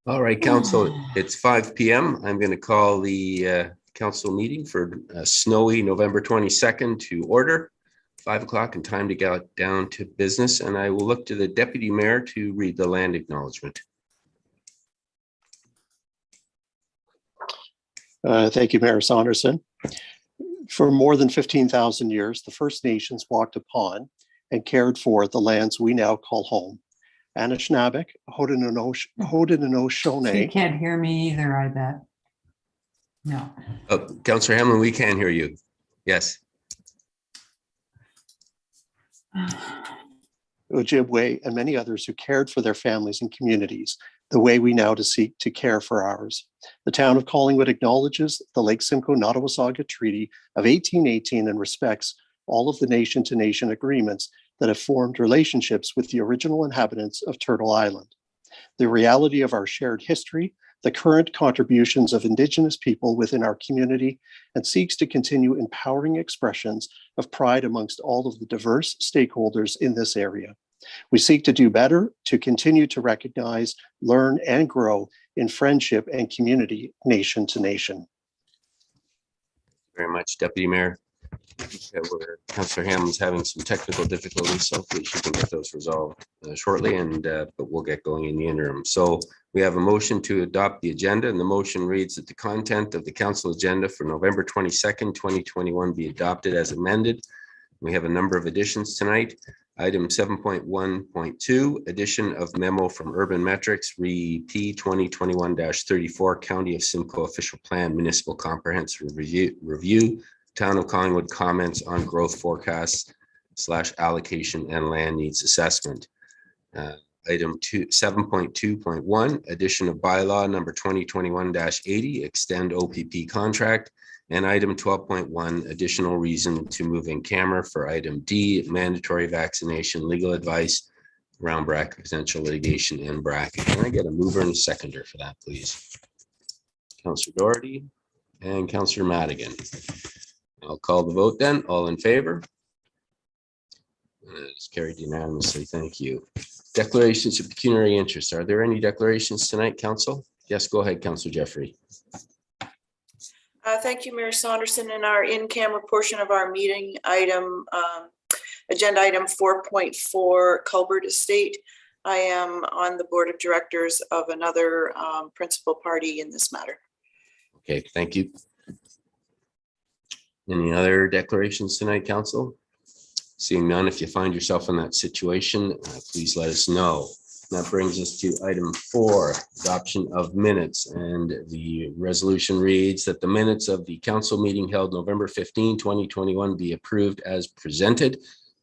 All right, Council, it's 5 p.m. I'm going to call the Council meeting for snowy November 22nd to order. 5 o'clock and time to get down to business, and I will look to the Deputy Mayor to read the land acknowledgement. Thank you, Mayor Saunderson. For more than 15,000 years, the First Nations walked upon and cared for the lands we now call home. Anishinaabe, Haudenosaunee. You can't hear me either, I bet. No. Councillor Hamlin, we can hear you. Yes. Ojibwe, and many others who cared for their families and communities the way we now seek to care for ours. The town of Collingwood acknowledges the Lake Simcoe Nottawasaga Treaty of 1818 and respects all of the nation-to-nation agreements that have formed relationships with the original inhabitants of Turtle Island. The reality of our shared history, the current contributions of Indigenous people within our community, and seeks to continue empowering expressions of pride amongst all of the diverse stakeholders in this area. We seek to do better, to continue to recognize, learn, and grow in friendship and community, nation to nation. Very much, Deputy Mayor. Councillor Hamlin's having some technical difficulties, so hopefully she can get those resolved shortly, but we'll get going in the interim. So we have a motion to adopt the agenda, and the motion reads that the content of the council agenda for November 22nd, 2021 be adopted as amended. We have a number of additions tonight. Item 7.1.2, addition of memo from Urban Metrics, REP 2021-34, County of Simcoe Official Plan, Municipal Comprehensive Review, Town of Collingwood comments on growth forecasts / allocation and land needs assessment. Item 7.2.1, addition of bylaw number 2021-80, extend OPP contract. And item 12.1, additional reason to move in camera for item D, mandatory vaccination, legal advice around bracket potential litigation and bracket. Can I get a mover and a seconder for that, please? Councillor Doherty and Councillor Madigan. I'll call the vote then. All in favor? It's carried unanimously. Thank you. Declarations of pecuniary interest. Are there any declarations tonight, Council? Yes, go ahead, Councillor Jeffrey. Thank you, Mayor Saunderson. In our in-camera portion of our meeting item, agenda item 4.4, Culbert Estate, I am on the board of directors of another principal party in this matter. Okay, thank you. Any other declarations tonight, Council? Seeing none, if you find yourself in that situation, please let us know. That brings us to item 4, adoption of minutes. And the resolution reads that the minutes of the council meeting held November 15, 2021 be approved as presented.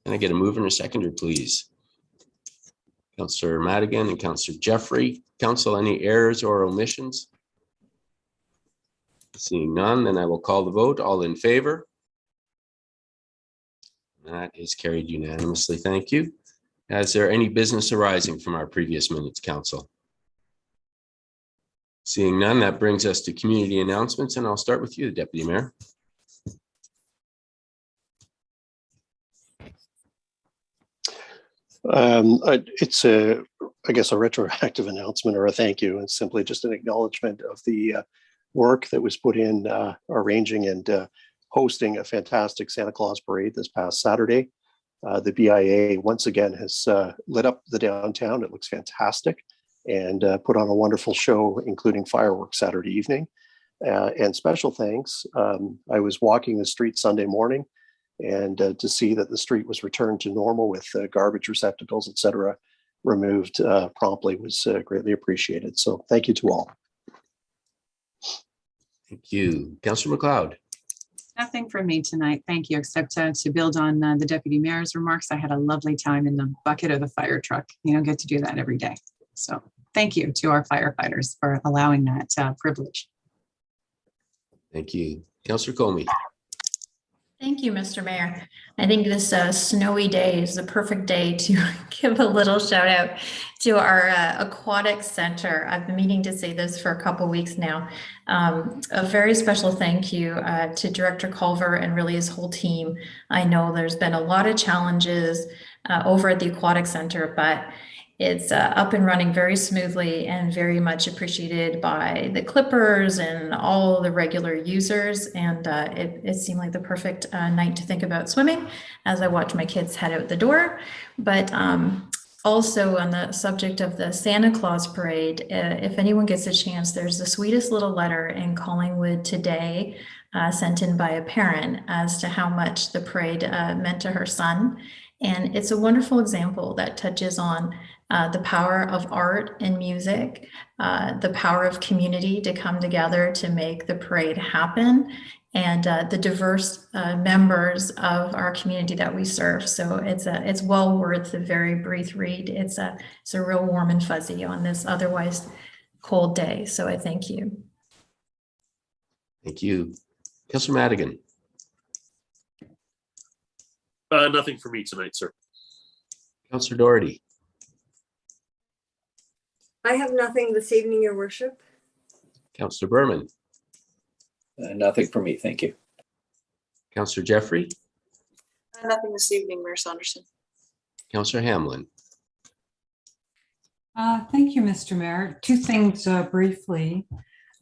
Can I get a mover and a seconder, please? Councillor Madigan and Councillor Jeffrey. Council, any errors or omissions? Seeing none, then I will call the vote. All in favor? That is carried unanimously. Thank you. Is there any business arising from our previous minutes, Council? Seeing none, that brings us to community announcements, and I'll start with you, Deputy Mayor. It's I guess a retroactive announcement or a thank you. It's simply just an acknowledgement of the work that was put in arranging and hosting a fantastic Santa Claus parade this past Saturday. The BIA once again has lit up the downtown. It looks fantastic, and put on a wonderful show, including fireworks Saturday evening. And special thanks. I was walking the street Sunday morning, and to see that the street was returned to normal with garbage receptacles, etc., removed promptly was greatly appreciated. So thank you to all. Thank you. Councillor McLeod. Nothing from me tonight, thank you, except to build on the Deputy Mayor's remarks. I had a lovely time in the bucket of the fire truck. You don't get to do that every day. So thank you to our firefighters for allowing that privilege. Thank you. Councillor Comey. Thank you, Mr. Mayor. I think this snowy day is the perfect day to give a little shout out to our aquatic center. I've been meaning to say this for a couple of weeks now. A very special thank you to Director Culver and really his whole team. I know there's been a lot of challenges over at the aquatic center, but it's up and running very smoothly and very much appreciated by the clippers and all the regular users. And it seemed like the perfect night to think about swimming as I watch my kids head out the door. But also on the subject of the Santa Claus parade, if anyone gets a chance, there's the sweetest little letter in Collingwood today sent in by a parent as to how much the parade meant to her son. And it's a wonderful example that touches on the power of art and music, the power of community to come together to make the parade happen, and the diverse members of our community that we serve. So it's well worth the very brief read. It's a real warm and fuzzy on this otherwise cold day. So I thank you. Thank you. Councillor Madigan. Nothing for me tonight, sir. Councillor Doherty. I have nothing this evening, Your Worship. Councillor Berman. Nothing for me, thank you. Councillor Jeffrey. Nothing this evening, Mayor Saunderson. Councillor Hamlin. Thank you, Mr. Mayor. Two things briefly.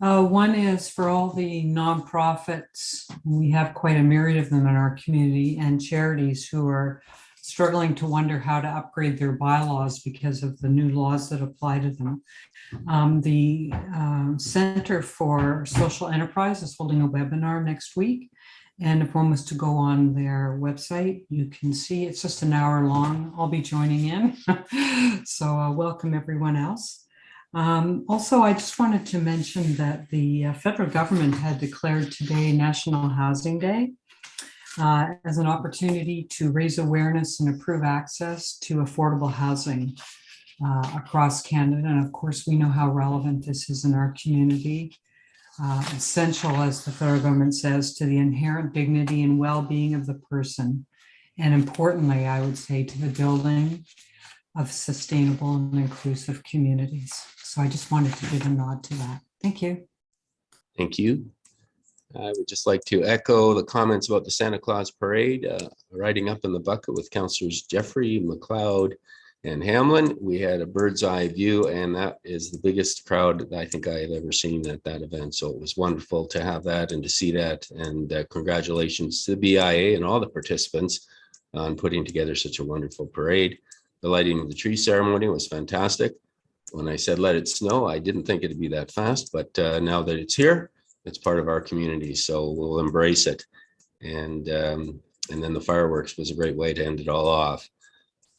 One is for all the nonprofits. We have quite a myriad of them in our community, and charities who are struggling to wonder how to upgrade their bylaws because of the new laws that apply to them. The Center for Social Enterprise is holding a webinar next week. And if one was to go on their website, you can see it's just an hour long. I'll be joining in. So welcome everyone else. Also, I just wanted to mention that the federal government had declared today National Housing Day as an opportunity to raise awareness and improve access to affordable housing across Canada. And of course, we know how relevant this is in our community. Essential, as the federal government says, to the inherent dignity and well-being of the person. And importantly, I would say, to the building of sustainable and inclusive communities. So I just wanted to give a nod to that. Thank you. Thank you. I would just like to echo the comments about the Santa Claus parade, riding up in the bucket with Councillors Jeffrey, McLeod, and Hamlin. We had a bird's eye view, and that is the biggest crowd that I think I have ever seen at that event. So it was wonderful to have that and to see that. And congratulations to the BIA and all the participants on putting together such a wonderful parade. The lighting of the tree ceremony was fantastic. When I said let it snow, I didn't think it'd be that fast, but now that it's here, it's part of our community, so we'll embrace it. And then the fireworks was a great way to end it all off.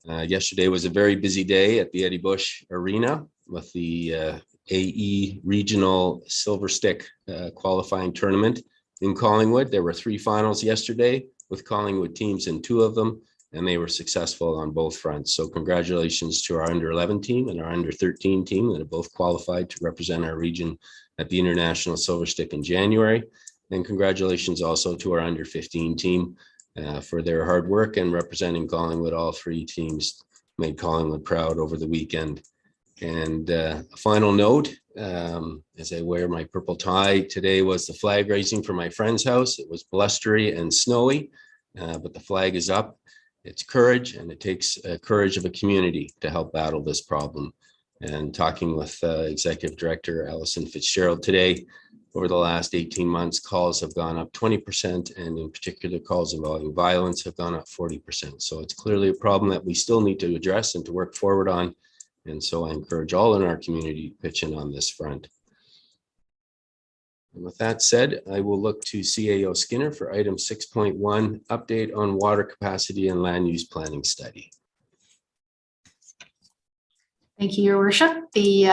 Yesterday was a very busy day at the Eddie Bush Arena with the AE Regional Silver Stick qualifying tournament in Collingwood. There were 3 finals yesterday with Collingwood teams in 2 of them, and they were successful on both fronts. So congratulations to our under 11 team and our under 13 team that have both qualified to represent our region at the International Silver Stick in January. And congratulations also to our under 15 team for their hard work and representing Collingwood. All 3 teams made Collingwood proud over the weekend. And a final note, as I wear my purple tie, today was the flag raising for my friend's house. It was blustery and snowy, but the flag is up. It's courage, and it takes courage of a community to help battle this problem. And talking with Executive Director Alison Fitzgerald today, over the last 18 months, calls have gone up 20%, and in particular, calls involving violence have gone up 40%. So it's clearly a problem that we still need to address and to work forward on. And so I encourage all in our community to pitch in on this front. And with that said, I will look to CAO Skinner for item 6.1, update on water capacity and land use planning study. Thank you, Your Worship. The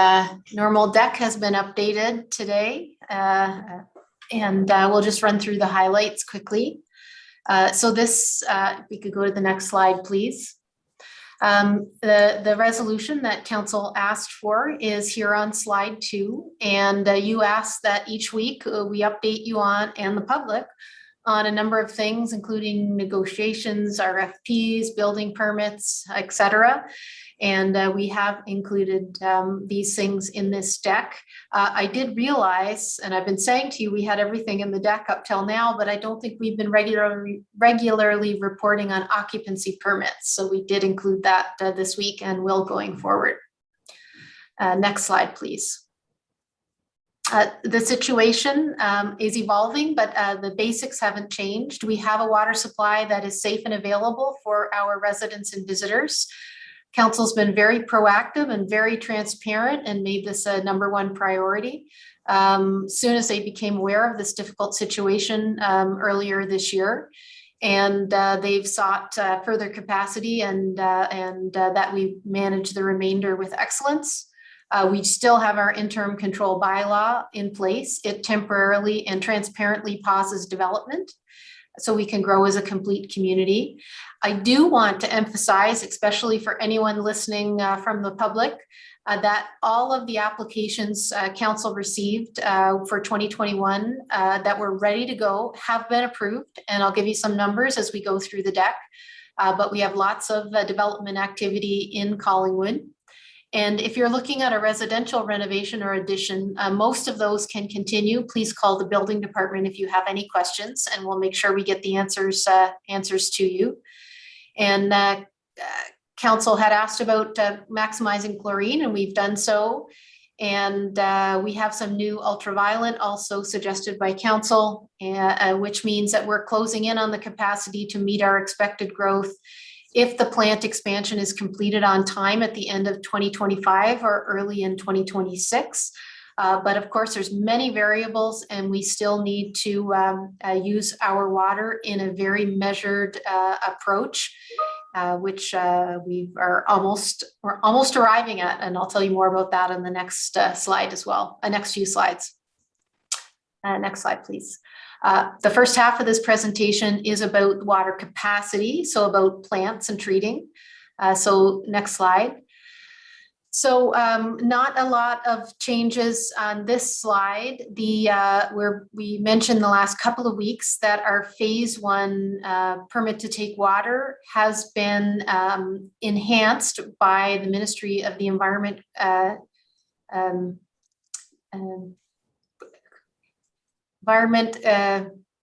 normal deck has been updated today, and we'll just run through the highlights quickly. So this, if we could go to the next slide, please. The resolution that council asked for is here on slide 2, and you asked that each week we update you on, and the public, on a number of things, including negotiations, RFPs, building permits, etc. And we have included these things in this deck. I did realize, and I've been saying to you, we had everything in the deck up till now, but I don't think we've been regularly reporting on occupancy permits. So we did include that this week and will going forward. Next slide, please. The situation is evolving, but the basics haven't changed. We have a water supply that is safe and available for our residents and visitors. Council's been very proactive and very transparent and made this a #1 priority. Soon as they became aware of this difficult situation earlier this year. And they've sought further capacity and that we manage the remainder with excellence. We still have our interim control bylaw in place. It temporarily and transparently pauses development so we can grow as a complete community. I do want to emphasize, especially for anyone listening from the public, that all of the applications council received for 2021 that were ready to go have been approved. And I'll give you some numbers as we go through the deck. But we have lots of development activity in Collingwood. And if you're looking at a residential renovation or addition, most of those can continue. Please call the building department if you have any questions, and we'll make sure we get the answers to you. And council had asked about maximizing chlorine, and we've done so. And we have some new ultraviolet also suggested by council, which means that we're closing in on the capacity to meet our expected growth if the plant expansion is completed on time at the end of 2025 or early in 2026. But of course, there's many variables and we still need to use our water in a very measured approach, which we're almost arriving at. And I'll tell you more about that in the next slide as well, next few slides. Next slide, please. The first half of this presentation is about water capacity, so about plants and treating. So next slide. So not a lot of changes on this slide. Where we mentioned the last couple of weeks that our phase 1 permit to take water has been enhanced by the Ministry of the Environment,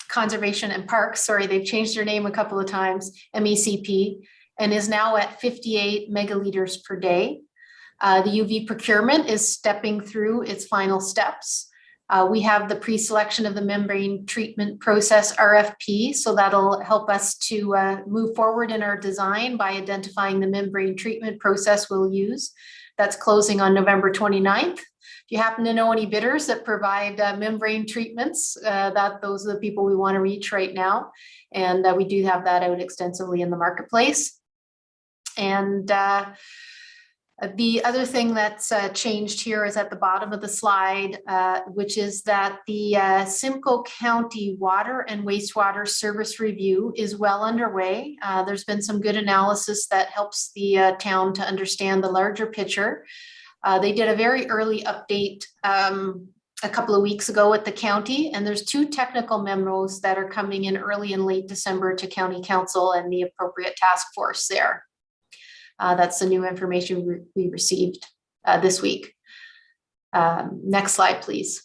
Conservation and Parks, sorry, they've changed their name a couple of times, MECP, and is now at 58 megaliters per day. The UV procurement is stepping through its final steps. We have the pre-selection of the membrane treatment process RFP, so that'll help us to move forward in our design by identifying the membrane treatment process we'll use. That's closing on November 29th. If you happen to know any bidders that provide membrane treatments, those are the people we want to reach right now. And we do have that out extensively in the marketplace. And the other thing that's changed here is at the bottom of the slide, which is that the Simcoe County Water and Wastewater Service Review is well underway. There's been some good analysis that helps the town to understand the larger picture. They did a very early update a couple of weeks ago at the county, and there's 2 technical memos that are coming in early and late December to County Council and the appropriate task force there. That's the new information we received this week. Next slide, please.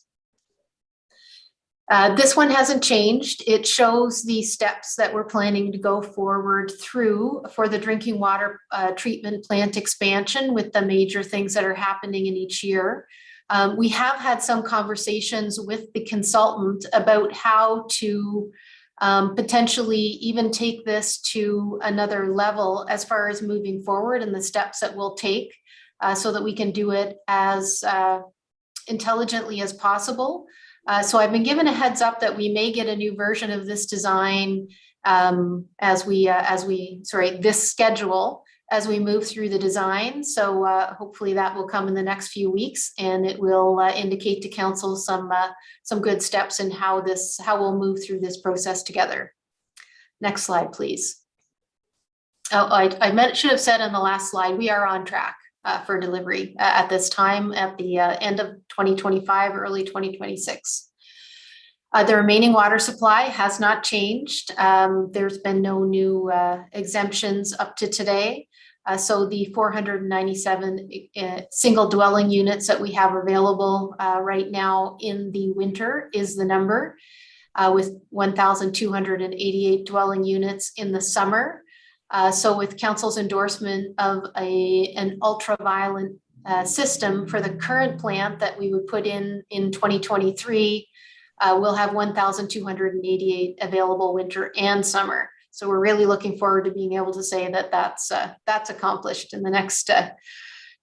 This one hasn't changed. It shows the steps that we're planning to go forward through for the drinking water treatment plant expansion with the major things that are happening in each year. We have had some conversations with the consultant about how to potentially even take this to another level as far as moving forward and the steps that we'll take so that we can do it as intelligently as possible. So I've been given a heads up that we may get a new version of this design this schedule as we move through the design. So hopefully that will come in the next few weeks, and it will indicate to council some good steps in how we'll move through this process together. Next slide, please. Oh, I should have said on the last slide, we are on track for delivery at this time at the end of 2025, early 2026. The remaining water supply has not changed. There's been no new exemptions up to today. So the 497 single dwelling units that we have available right now in the winter is the number, with 1,288 dwelling units in the summer. So with council's endorsement of an ultraviolet system for the current plant that we would put in 2023, we'll have 1,288 available winter and summer. So we're really looking forward to being able to say that that's accomplished in the next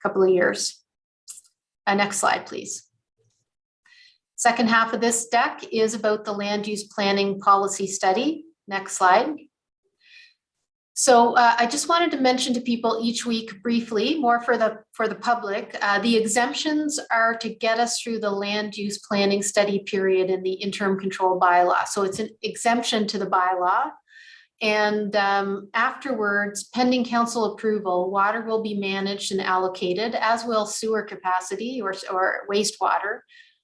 couple of years. Next slide, please. Second half of this deck is about the land use planning policy study. Next slide. So I just wanted to mention to people each week briefly, more for the public, the exemptions are to get us through the land use planning study period in the interim control bylaw. So it's an exemption to the bylaw. And afterwards, pending council approval, water will be managed and allocated, as will sewer capacity or wastewater,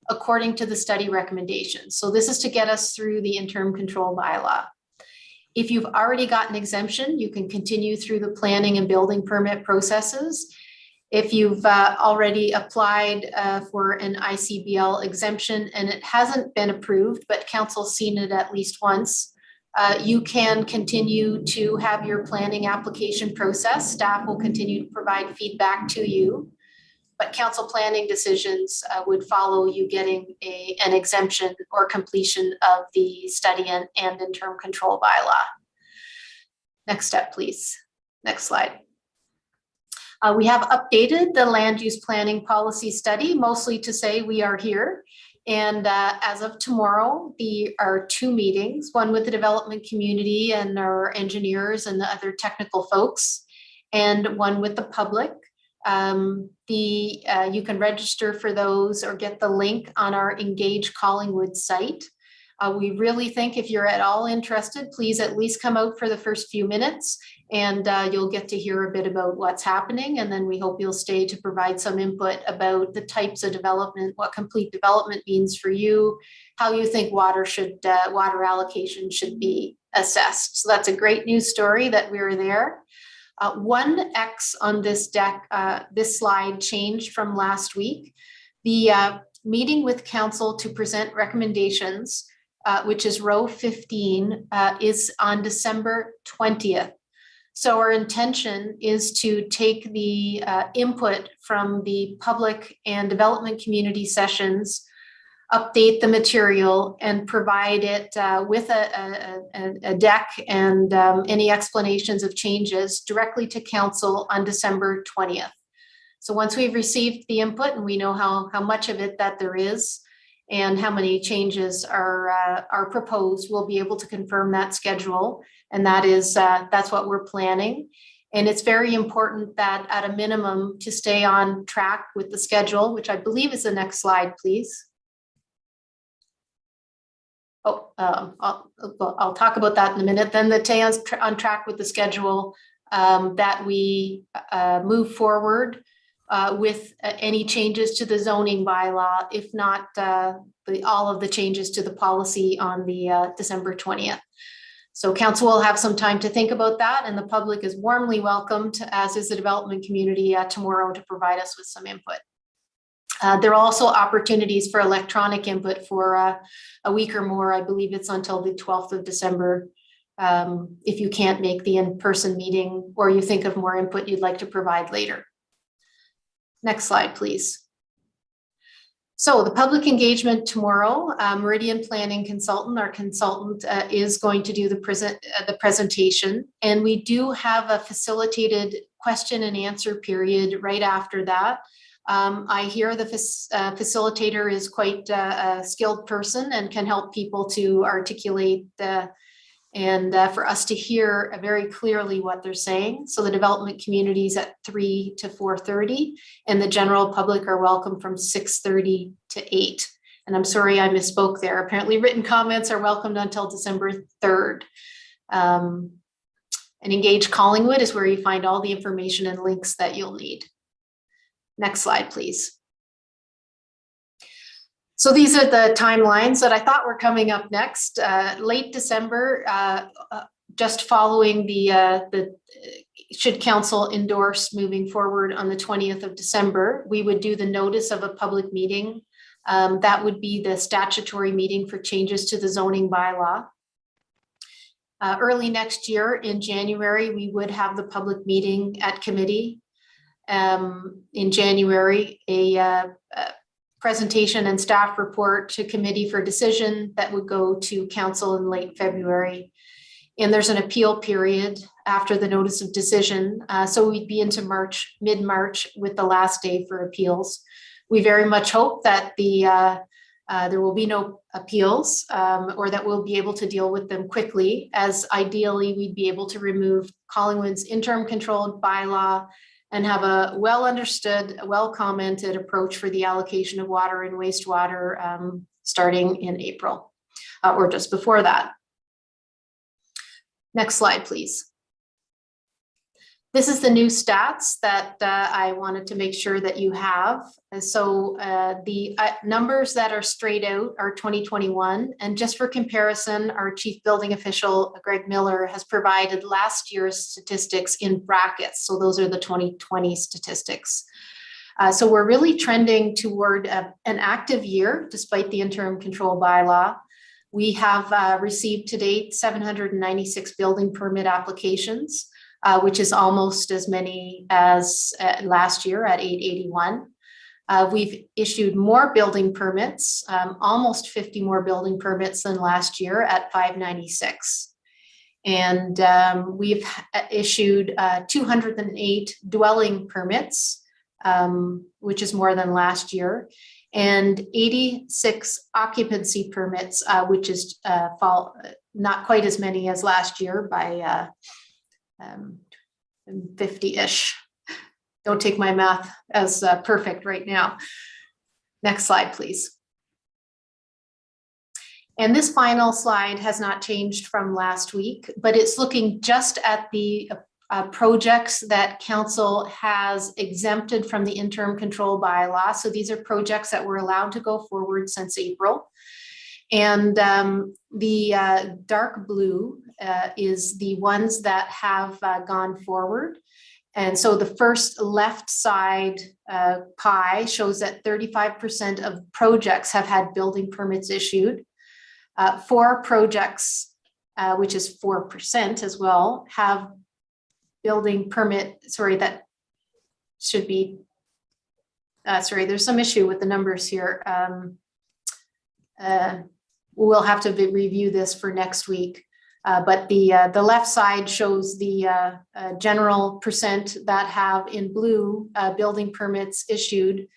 according to the study recommendations. So this is to get us through the interim control bylaw. If you've already got an exemption, you can continue through the planning and building permit processes. If you've already applied for an ICBL exemption and it hasn't been approved, but council's seen it at least once, you can continue to have your planning application process. Staff will continue to provide feedback to you, but council planning decisions would follow you getting an exemption or completion of the study and interim control bylaw. Next step, please. Next slide. We have updated the land use planning policy study, mostly to say we are here. And as of tomorrow, there are 2 meetings, one with the development community and our engineers and the other technical folks, and one with the public. You can register for those or get the link on our Engage Collingwood site. We really think if you're at all interested, please at least come out for the first few minutes and you'll get to hear a bit about what's happening. And then we hope you'll stay to provide some input about the types of development, what complete development means for you, how you think water allocation should be assessed. So that's a great news story that we're there. One X on this deck, this slide changed from last week. The meeting with council to present recommendations, which is row 15, is on December 20th. So our intention is to take the input from the public and development community sessions, update the material and provide it with a deck and any explanations of changes directly to council on December 20th. So once we've received the input and we know how much of it that there is and how many changes are proposed, we'll be able to confirm that schedule. And that's what we're planning. And it's very important that at a minimum to stay on track with the schedule, which I believe is the next slide, please. I'll talk about that in a minute. Then the stay on track with the schedule, that we move forward with any changes to the zoning bylaw, if not all of the changes to the policy on the December 20th. So council will have some time to think about that, and the public is warmly welcomed, as is the development community, tomorrow to provide us with some input. There are also opportunities for electronic input for a week or more. I believe it's until the 12th of December. If you can't make the in-person meeting or you think of more input you'd like to provide later. Next slide, please. So the public engagement tomorrow, Meridian Planning Consultant, our consultant, is going to do the presentation. And we do have a facilitated question and answer period right after that. I hear the facilitator is quite a skilled person and can help people to articulate and for us to hear very clearly what they're saying. So the development community is at 3 to 4:30 and the general public are welcome from 6:30 to 8. And I'm sorry I misspoke there. Apparently written comments are welcomed until December 3rd. And Engage Collingwood is where you find all the information and links that you'll need. Next slide, please. So these are the timelines that I thought were coming up next. Late December, just following the should council endorse moving forward on the 20th of December, we would do the notice of a public meeting. That would be the statutory meeting for changes to the zoning bylaw. Early next year in January, we would have the public meeting at committee. In January, a presentation and staff report to committee for decision that would go to council in late February. And there's an appeal period after the notice of decision. So we'd be into March, mid-March with the last day for appeals. We very much hope that there will be no appeals or that we'll be able to deal with them quickly, as ideally we'd be able to remove Collingwood's interim controlled bylaw and have a well understood, well commented approach for the allocation of water and wastewater starting in April or just before that. Next slide, please. This is the new stats that I wanted to make sure that you have. And so the numbers that are straight out are 2021. And just for comparison, our chief building official, Greg Miller, has provided last year's statistics in brackets. So those are the 2020 statistics. So we're really trending toward an active year, despite the interim control bylaw. We have received to date 796 building permit applications, which is almost as many as last year at 881. We've issued more building permits, almost 50 more building permits than last year at 596. And we've issued 208 dwelling permits, which is more than last year, and 86 occupancy permits, which is not quite as many as last year by 50-ish. Don't take my math as perfect right now. Next slide, please. And this final slide has not changed from last week, but it's looking just at the projects that council has exempted from the interim control bylaw. So these are projects that were allowed to go forward since April. And the dark blue is the ones that have gone forward. And so the first left side pie shows that 35% of projects have had building permits issued. 4 projects, which is 4% as well, have building permit, that should be, there's some issue with the numbers here. We'll have to review this for next week. But the left side shows the general percent that have in blue building permits issued.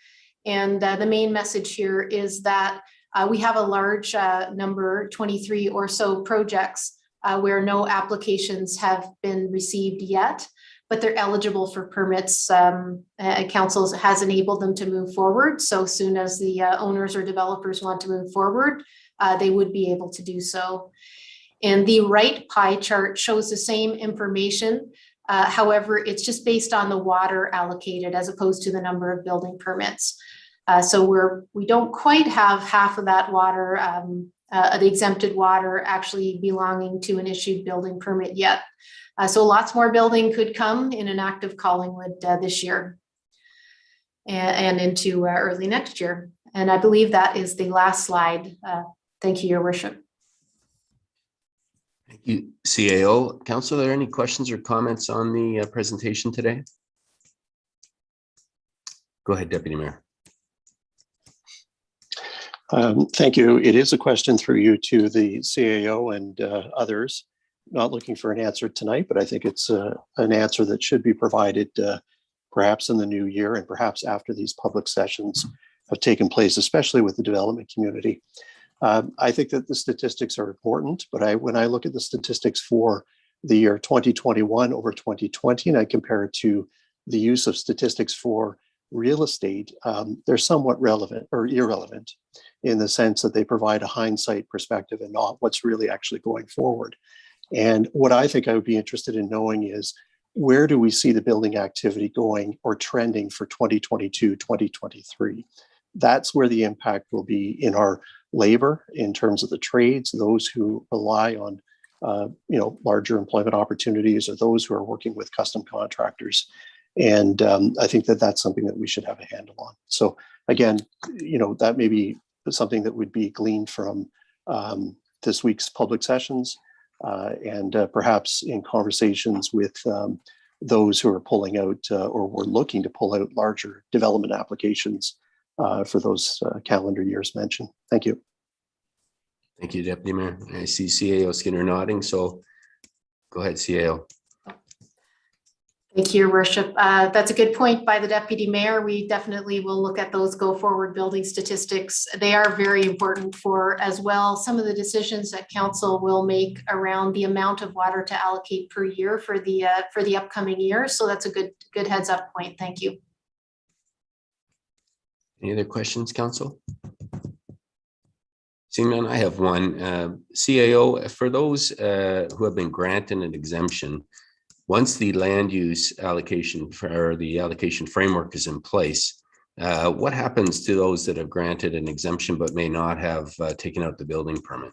And the main message here is that we have a large number, 23 or so projects where no applications have been received yet, but they're eligible for permits. Council has enabled them to move forward. So soon as the owners or developers want to move forward, they would be able to do so. And the right pie chart shows the same information. However, it's just based on the water allocated as opposed to the number of building permits. So we don't quite have half of that water, the exempted water actually belonging to an issued building permit yet. So lots more building could come in an active Collingwood this year and into early next year. And I believe that is the last slide. Thank you, Your Worship. Thank you, CAO. Council, are there any questions or comments on the presentation today? Go ahead, Deputy Mayor. Thank you. It is a question through you to the CAO and others. Not looking for an answer tonight, but I think it's an answer that should be provided perhaps in the new year and perhaps after these public sessions have taken place, especially with the development community. I think that the statistics are important, but when I look at the statistics for the year 2021 over 2020, and I compare it to the use of statistics for real estate, they're somewhat relevant or irrelevant in the sense that they provide a hindsight perspective and not what's really actually going forward. And what I think I would be interested in knowing is, where do we see the building activity going or trending for 2022, 2023? That's where the impact will be in our labor, in terms of the trades, those who rely on larger employment opportunities, or those who are working with custom contractors. And I think that that's something that we should have a handle on. So again, that may be something that would be gleaned from this week's public sessions, and perhaps in conversations with those who are pulling out or were looking to pull out larger development applications for those calendar years mentioned. Thank you. Thank you, Deputy Mayor. I see CAO Skinner nodding, so go ahead, CAO. Thank you, Your Worship. That's a good point by the Deputy Mayor. We definitely will look at those go forward building statistics. They are very important for as well some of the decisions that council will make around the amount of water to allocate per year for the upcoming year. So that's a good heads up point. Thank you. Any other questions, council? Seeing none, I have one. CAO, for those who have been granted an exemption, once the land use allocation or the allocation framework is in place, what happens to those that have granted an exemption but may not have taken out the building permit?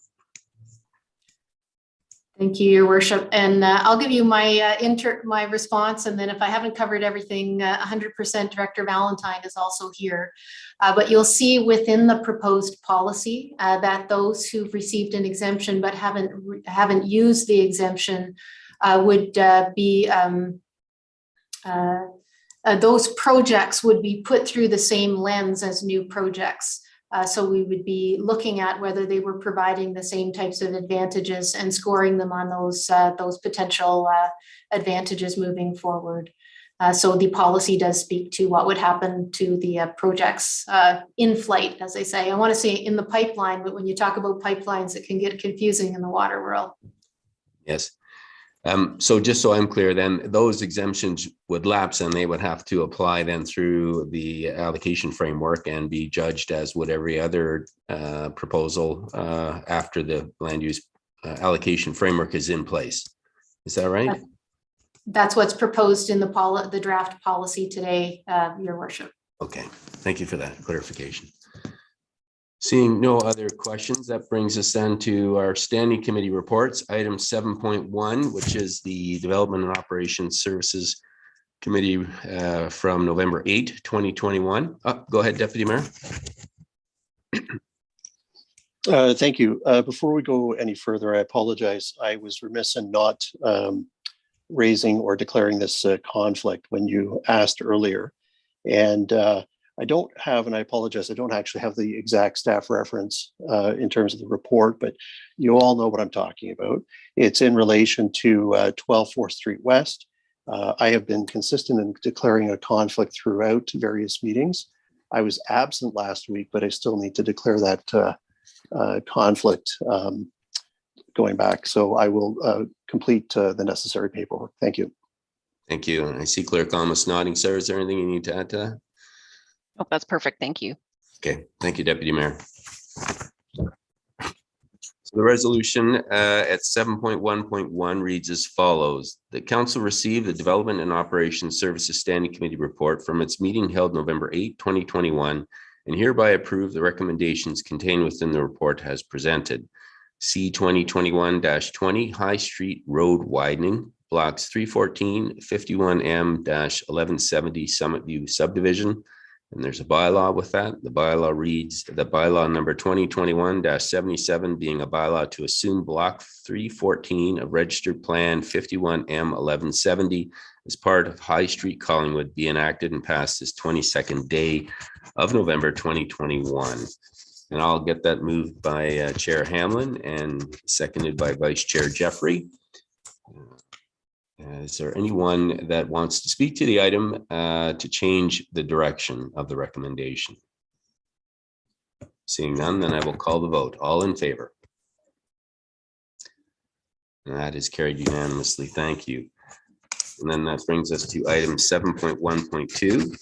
Thank you, Your Worship. And I'll give you my my response. And then if I haven't covered everything, 100% Director Valentine is also here. But you'll see within the proposed policy that those who've received an exemption but haven't used the exemption would be those projects would be put through the same lens as new projects. So we would be looking at whether they were providing the same types of advantages and scoring them on those potential advantages moving forward. So the policy does speak to what would happen to the projects in flight, as they say. I want to say in the pipeline, but when you talk about pipelines, it can get confusing in the water world. Yes. So just so I'm clear, then those exemptions would lapse and they would have to apply then through the allocation framework and be judged as would every other proposal after the land use allocation framework is in place. Is that right? That's what's proposed in the draft policy today, Your Worship. Okay, thank you for that clarification. Seeing no other questions, that brings us then to our standing committee reports. Item 7.1, which is the Development and Operations Services Committee from November 8, 2021. Go ahead, Deputy Mayor. Thank you. Before we go any further, I apologize. I was remiss in not raising or declaring this conflict when you asked earlier. And I don't have, and I apologize, I don't actually have the exact staff reference in terms of the report, but you all know what I'm talking about. It's in relation to 12 4th Street West. I have been consistent in declaring a conflict throughout various meetings. I was absent last week, but I still need to declare that conflict going back. So I will complete the necessary paperwork. Thank you. Thank you. And I see Clerk almost nodding. Sarah, is there anything you need to add to that? Oh, that's perfect. Thank you. Okay, thank you, Deputy Mayor. So the resolution at 7.1.1 reads as follows. The council received the Development and Operations Services Standing Committee report from its meeting held November 8, 2021, and hereby approve the recommendations contained within the report as presented. C 2021-20 High Street Road Widening, blocks 314, 51M-1170 Summit View Subdivision. And there's a bylaw with that. The bylaw reads, the bylaw number 2021-77 being a bylaw to assume block 314 of registered plan 51M-1170 as part of High Street Collingwood be enacted and passed this 22nd day of November 2021. And I'll get that moved by Chair Hamlin and seconded by Vice Chair Jeffrey. Is there anyone that wants to speak to the item to change the direction of the recommendation? Seeing none, then I will call the vote. All in favor? And that is carried unanimously. Thank you. And then that brings us to item 7.1.2,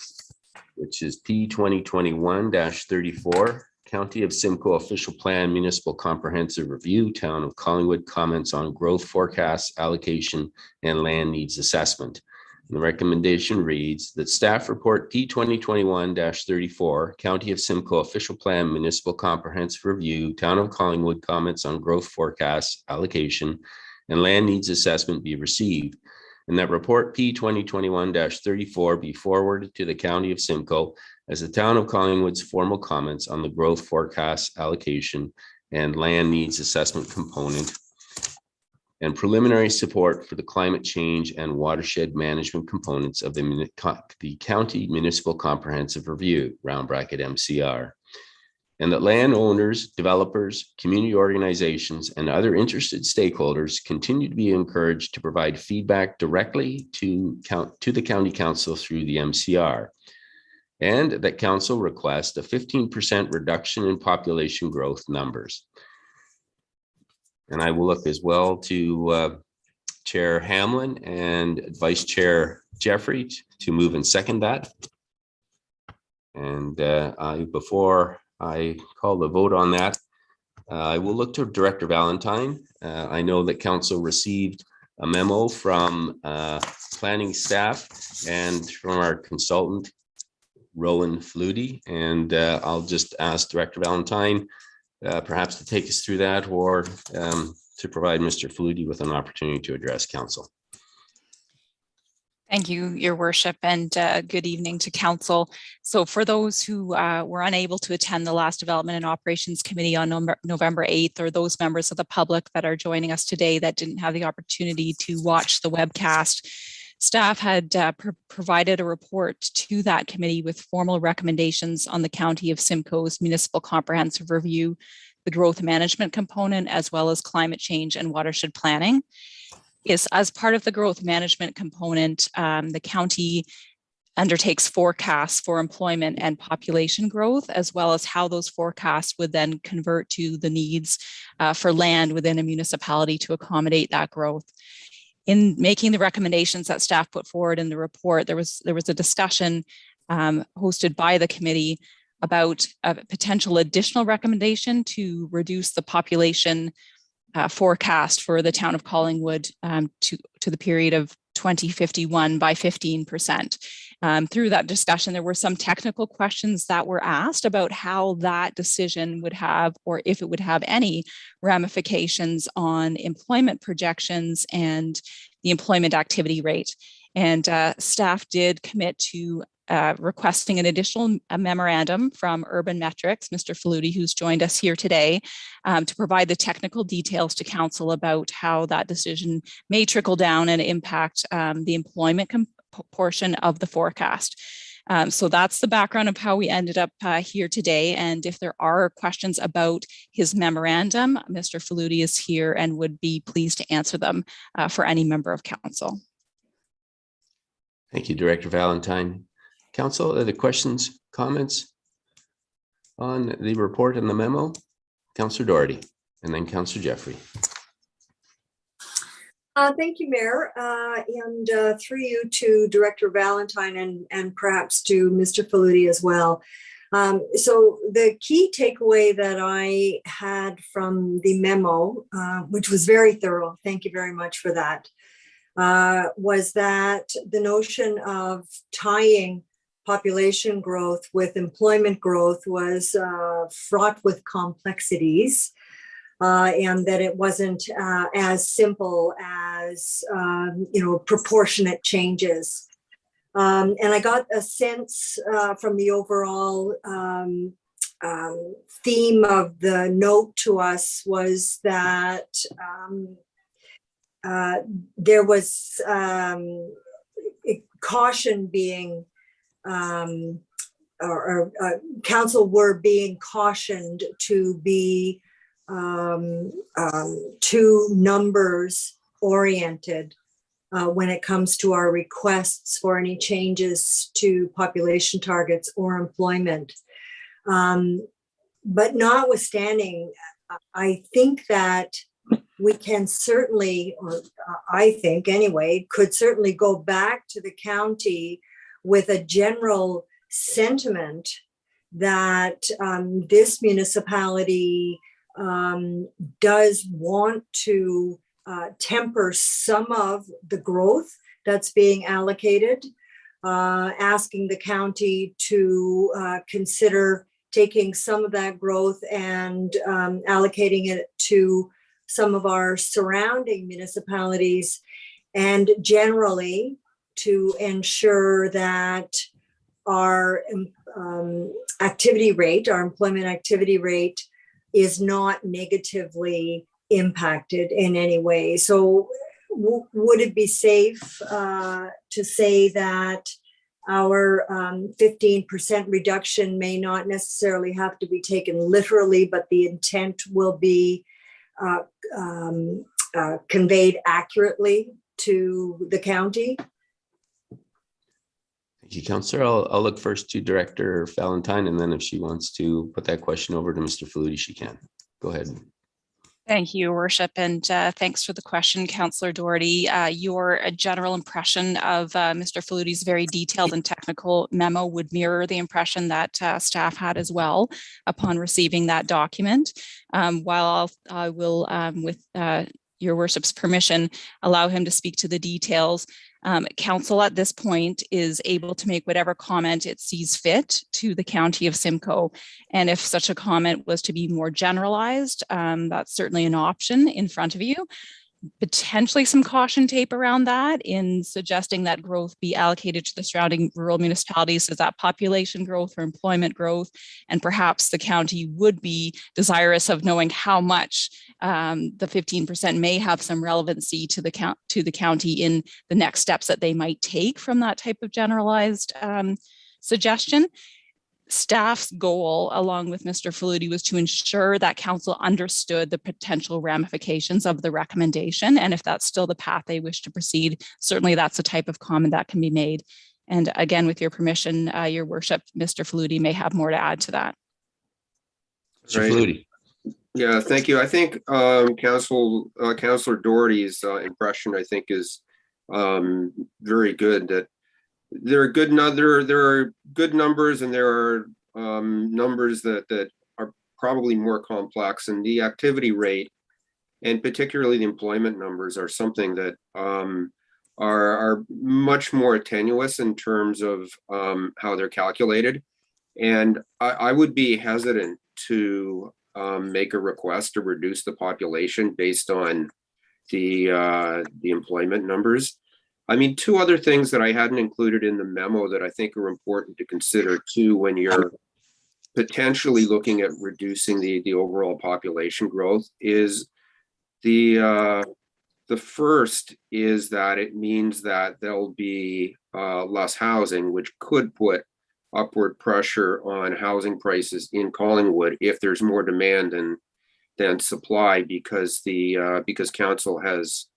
which is P 2021-34. County of Simcoe Official Plan Municipal Comprehensive Review, Town of Collingwood comments on growth forecasts, allocation, and land needs assessment. The recommendation reads that staff report P 2021-34, County of Simcoe Official Plan Municipal Comprehensive Review, Town of Collingwood comments on growth forecasts, allocation, and land needs assessment be received. And that report P 2021-34 be forwarded to the County of Simcoe as the Town of Collingwood's formal comments on the growth forecast, allocation, and land needs assessment component, and preliminary support for the climate change and watershed management components of the County Municipal Comprehensive Review, round bracket MCR. And that landowners, developers, community organizations, and other interested stakeholders continue to be encouraged to provide feedback directly to the County Council through the MCR. And that Council request a 15% reduction in population growth numbers. And I will look as well to Chair Hamlin and Vice Chair Jeffrey to move and second that. And before I call the vote on that, I will look to Director Valentine. I know that Council received a memo from planning staff and from our consultant, Rowan Flutie, and I'll just ask Director Valentine perhaps to take us through that, or to provide Mr. Flutie with an opportunity to address Council. Thank you, Your Worship, and good evening to Council. So for those who were unable to attend the last Development and Operations Committee on November 8th, or those members of the public that are joining us today that didn't have the opportunity to watch the webcast, staff had provided a report to that committee with formal recommendations on the County of Simcoe's Municipal Comprehensive Review, the growth management component, as well as climate change and watershed planning. Yes, as part of the growth management component, the county undertakes forecasts for employment and population growth, as well as how those forecasts would then convert to the needs for land within a municipality to accommodate that growth. In making the recommendations that staff put forward in the report, there was a discussion hosted by the committee about a potential additional recommendation to reduce the population forecast for the town of Collingwood to the period of 2051 by 15%. Through that discussion, there were some technical questions that were asked about how that decision would have, or if it would have any ramifications on employment projections and the employment activity rate. And staff did commit to requesting an additional memorandum from Urban Metrics, Mr. Flutie, who's joined us here today, to provide the technical details to Council about how that decision may trickle down and impact the employment portion of the forecast. So that's the background of how we ended up here today. And if there are questions about his memorandum, Mr. Flutie is here and would be pleased to answer them for any member of Council. Thank you, Director Valentine. Council, are there questions, comments on the report and the memo? Councillor Doherty, and then Councillor Jeffrey. Thank you, Mayor, and through you to Director Valentine and perhaps to Mr. Flutie as well. So the key takeaway that I had from the memo, which was very thorough, thank you very much for that, was that the notion of tying population growth with employment growth was fraught with complexities, and that it wasn't as simple as proportionate changes. And I got a sense from the overall theme of the note to us was that there was caution being council were being cautioned to be too numbers oriented when it comes to our requests for any changes to population targets or employment. But notwithstanding, I think that we can certainly, or I think anyway, could certainly go back to the county with a general sentiment that this municipality does want to temper some of the growth that's being allocated, asking the county to consider taking some of that growth and allocating it to some of our surrounding municipalities, and generally to ensure that our activity rate, our employment activity rate, is not negatively impacted in any way. So would it be safe to say that our 15% reduction may not necessarily have to be taken literally, but the intent will be conveyed accurately to the county? Thank you, Councillor. I'll look first to Director Valentine, and then if she wants to put that question over to Mr. Flutie, she can. Go ahead. Thank you, Your Worship, and thanks for the question, Councillor Doherty. Your general impression of Mr. Flutie's very detailed and technical memo would mirror the impression that staff had as well upon receiving that document. While I will, with Your Worship's permission, allow him to speak to the details, Council at this point is able to make whatever comment it sees fit to the County of Simcoe. And if such a comment was to be more generalized, that's certainly an option in front of you. Potentially some caution tape around that in suggesting that growth be allocated to the surrounding rural municipalities as that population growth or employment growth. And perhaps the county would be desirous of knowing how much the 15% may have some relevancy to the county in the next steps that they might take from that type of generalized suggestion. Staff's goal, along with Mr. Flutie, was to ensure that council understood the potential ramifications of the recommendation. And if that's still the path they wish to proceed, certainly that's a type of comment that can be made. And again, with your permission, Your Worship, Mr. Flutie may have more to add to that. Mr. Flutie. Yeah, thank you. I think Councillor Doherty's impression, I think, is very good. That there are good numbers, and there are numbers that are probably more complex, and the activity rate and particularly the employment numbers are something that are much more tenuous in terms of how they're calculated. And I would be hesitant to make a request to reduce the population based on the employment numbers. I mean, two other things that I hadn't included in the memo that I think are important to consider too when you're potentially looking at reducing the overall population growth is the first is that it means that there'll be less housing, which could put upward pressure on housing prices in Collingwood if there's more demand than supply, because council has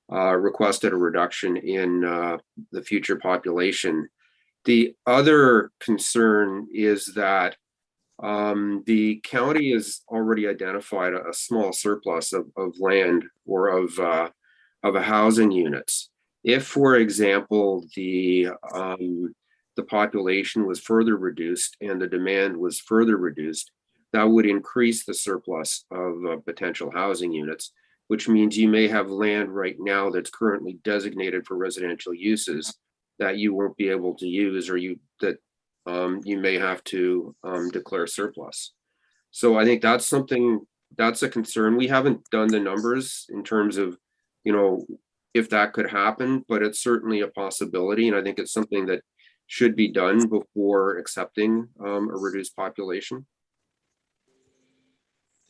requested a reduction in the future population. The other concern is that the county has already identified a small surplus of land or of housing units. If, for example, the population was further reduced and the demand was further reduced, that would increase the surplus of potential housing units, which means you may have land right now that's currently designated for residential uses that you won't be able to use, or you may have to declare surplus. So I think that's a concern. We haven't done the numbers in terms of, if that could happen, but it's certainly a possibility. And I think it's something that should be done before accepting a reduced population.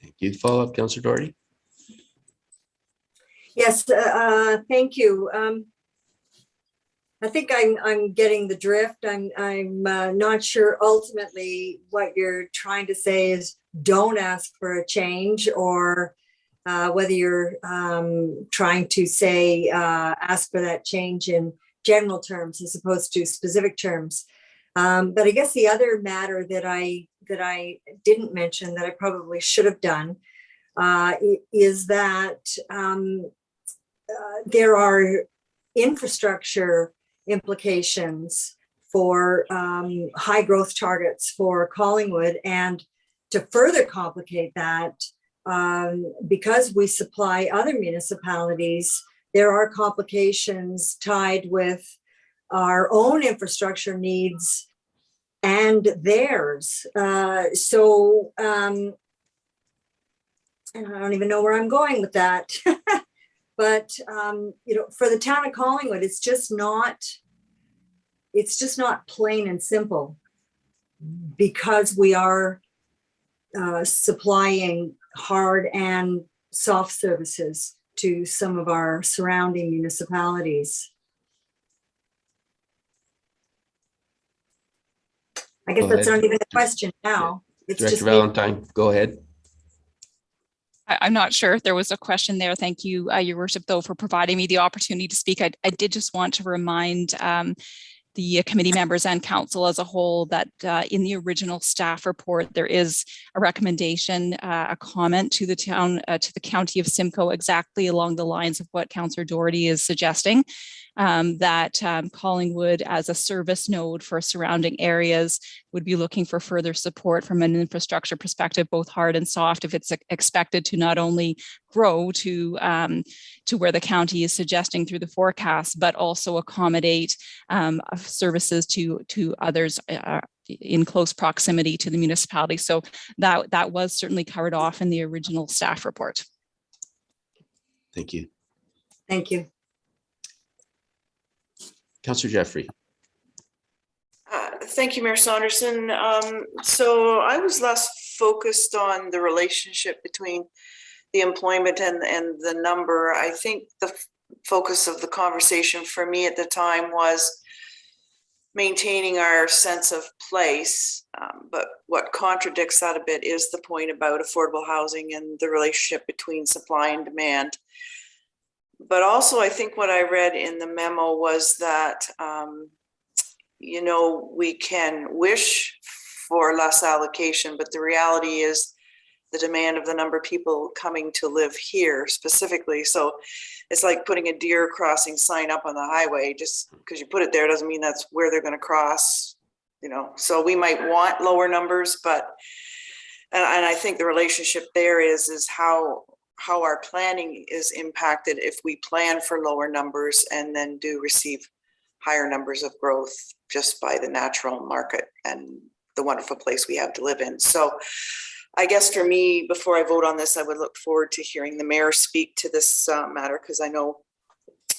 Thank you. Follow up, Councillor Doherty. Yes, thank you. I think I'm getting the drift. I'm not sure ultimately what you're trying to say is don't ask for a change, or whether you're trying to say ask for that change in general terms as opposed to specific terms. But I guess the other matter that I didn't mention that I probably should have done is that there are infrastructure implications for high growth targets for Collingwood. And to further complicate that, because we supply other municipalities there are complications tied with our own infrastructure needs and theirs. And I don't even know where I'm going with that. But, for the town of Collingwood, it's just not plain and simple, because we are supplying hard and soft services to some of our surrounding municipalities. I guess Go that's ahead. not even a question now. It's Director just Valentine, go ahead. I'm not sure if there was a question there. Thank you, Your Worship, though, for providing me the opportunity to speak. I did just want to remind the committee members and council as a whole that in the original staff report, there is a recommendation, a comment to the town, to the county of Simcoe, exactly along the lines of what Councillor Doherty is suggesting, that Collingwood as a service node for surrounding areas would be looking for further support from an infrastructure perspective, both hard and soft, if it's expected to not only grow to where the county is suggesting through the forecast, but also accommodate services to others in close proximity to the municipality. So that was certainly covered off in the original staff report. Thank you. Thank you. Councillor Jeffrey. Thank you, Mayor Saunderson. So I was less focused on the relationship between the employment and the number. I think the focus of the conversation for me at the time was maintaining our sense of place. But what contradicts that a bit is the point about affordable housing and the relationship between supply and demand. But also, I think what I read in the memo was that, we can wish for less allocation, but the reality is the demand of the number of people coming to live here specifically. So it's like putting a deer crossing sign up on the highway. Just because you put it there doesn't mean that's where they're going to cross, So we might want lower numbers, and I think the relationship there is how our planning is impacted if we plan for lower numbers and then do receive higher numbers of growth just by the natural market and the wonderful place we have to live in. So I guess for me, before I vote on this, I would look forward to hearing the mayor speak to this matter, because I know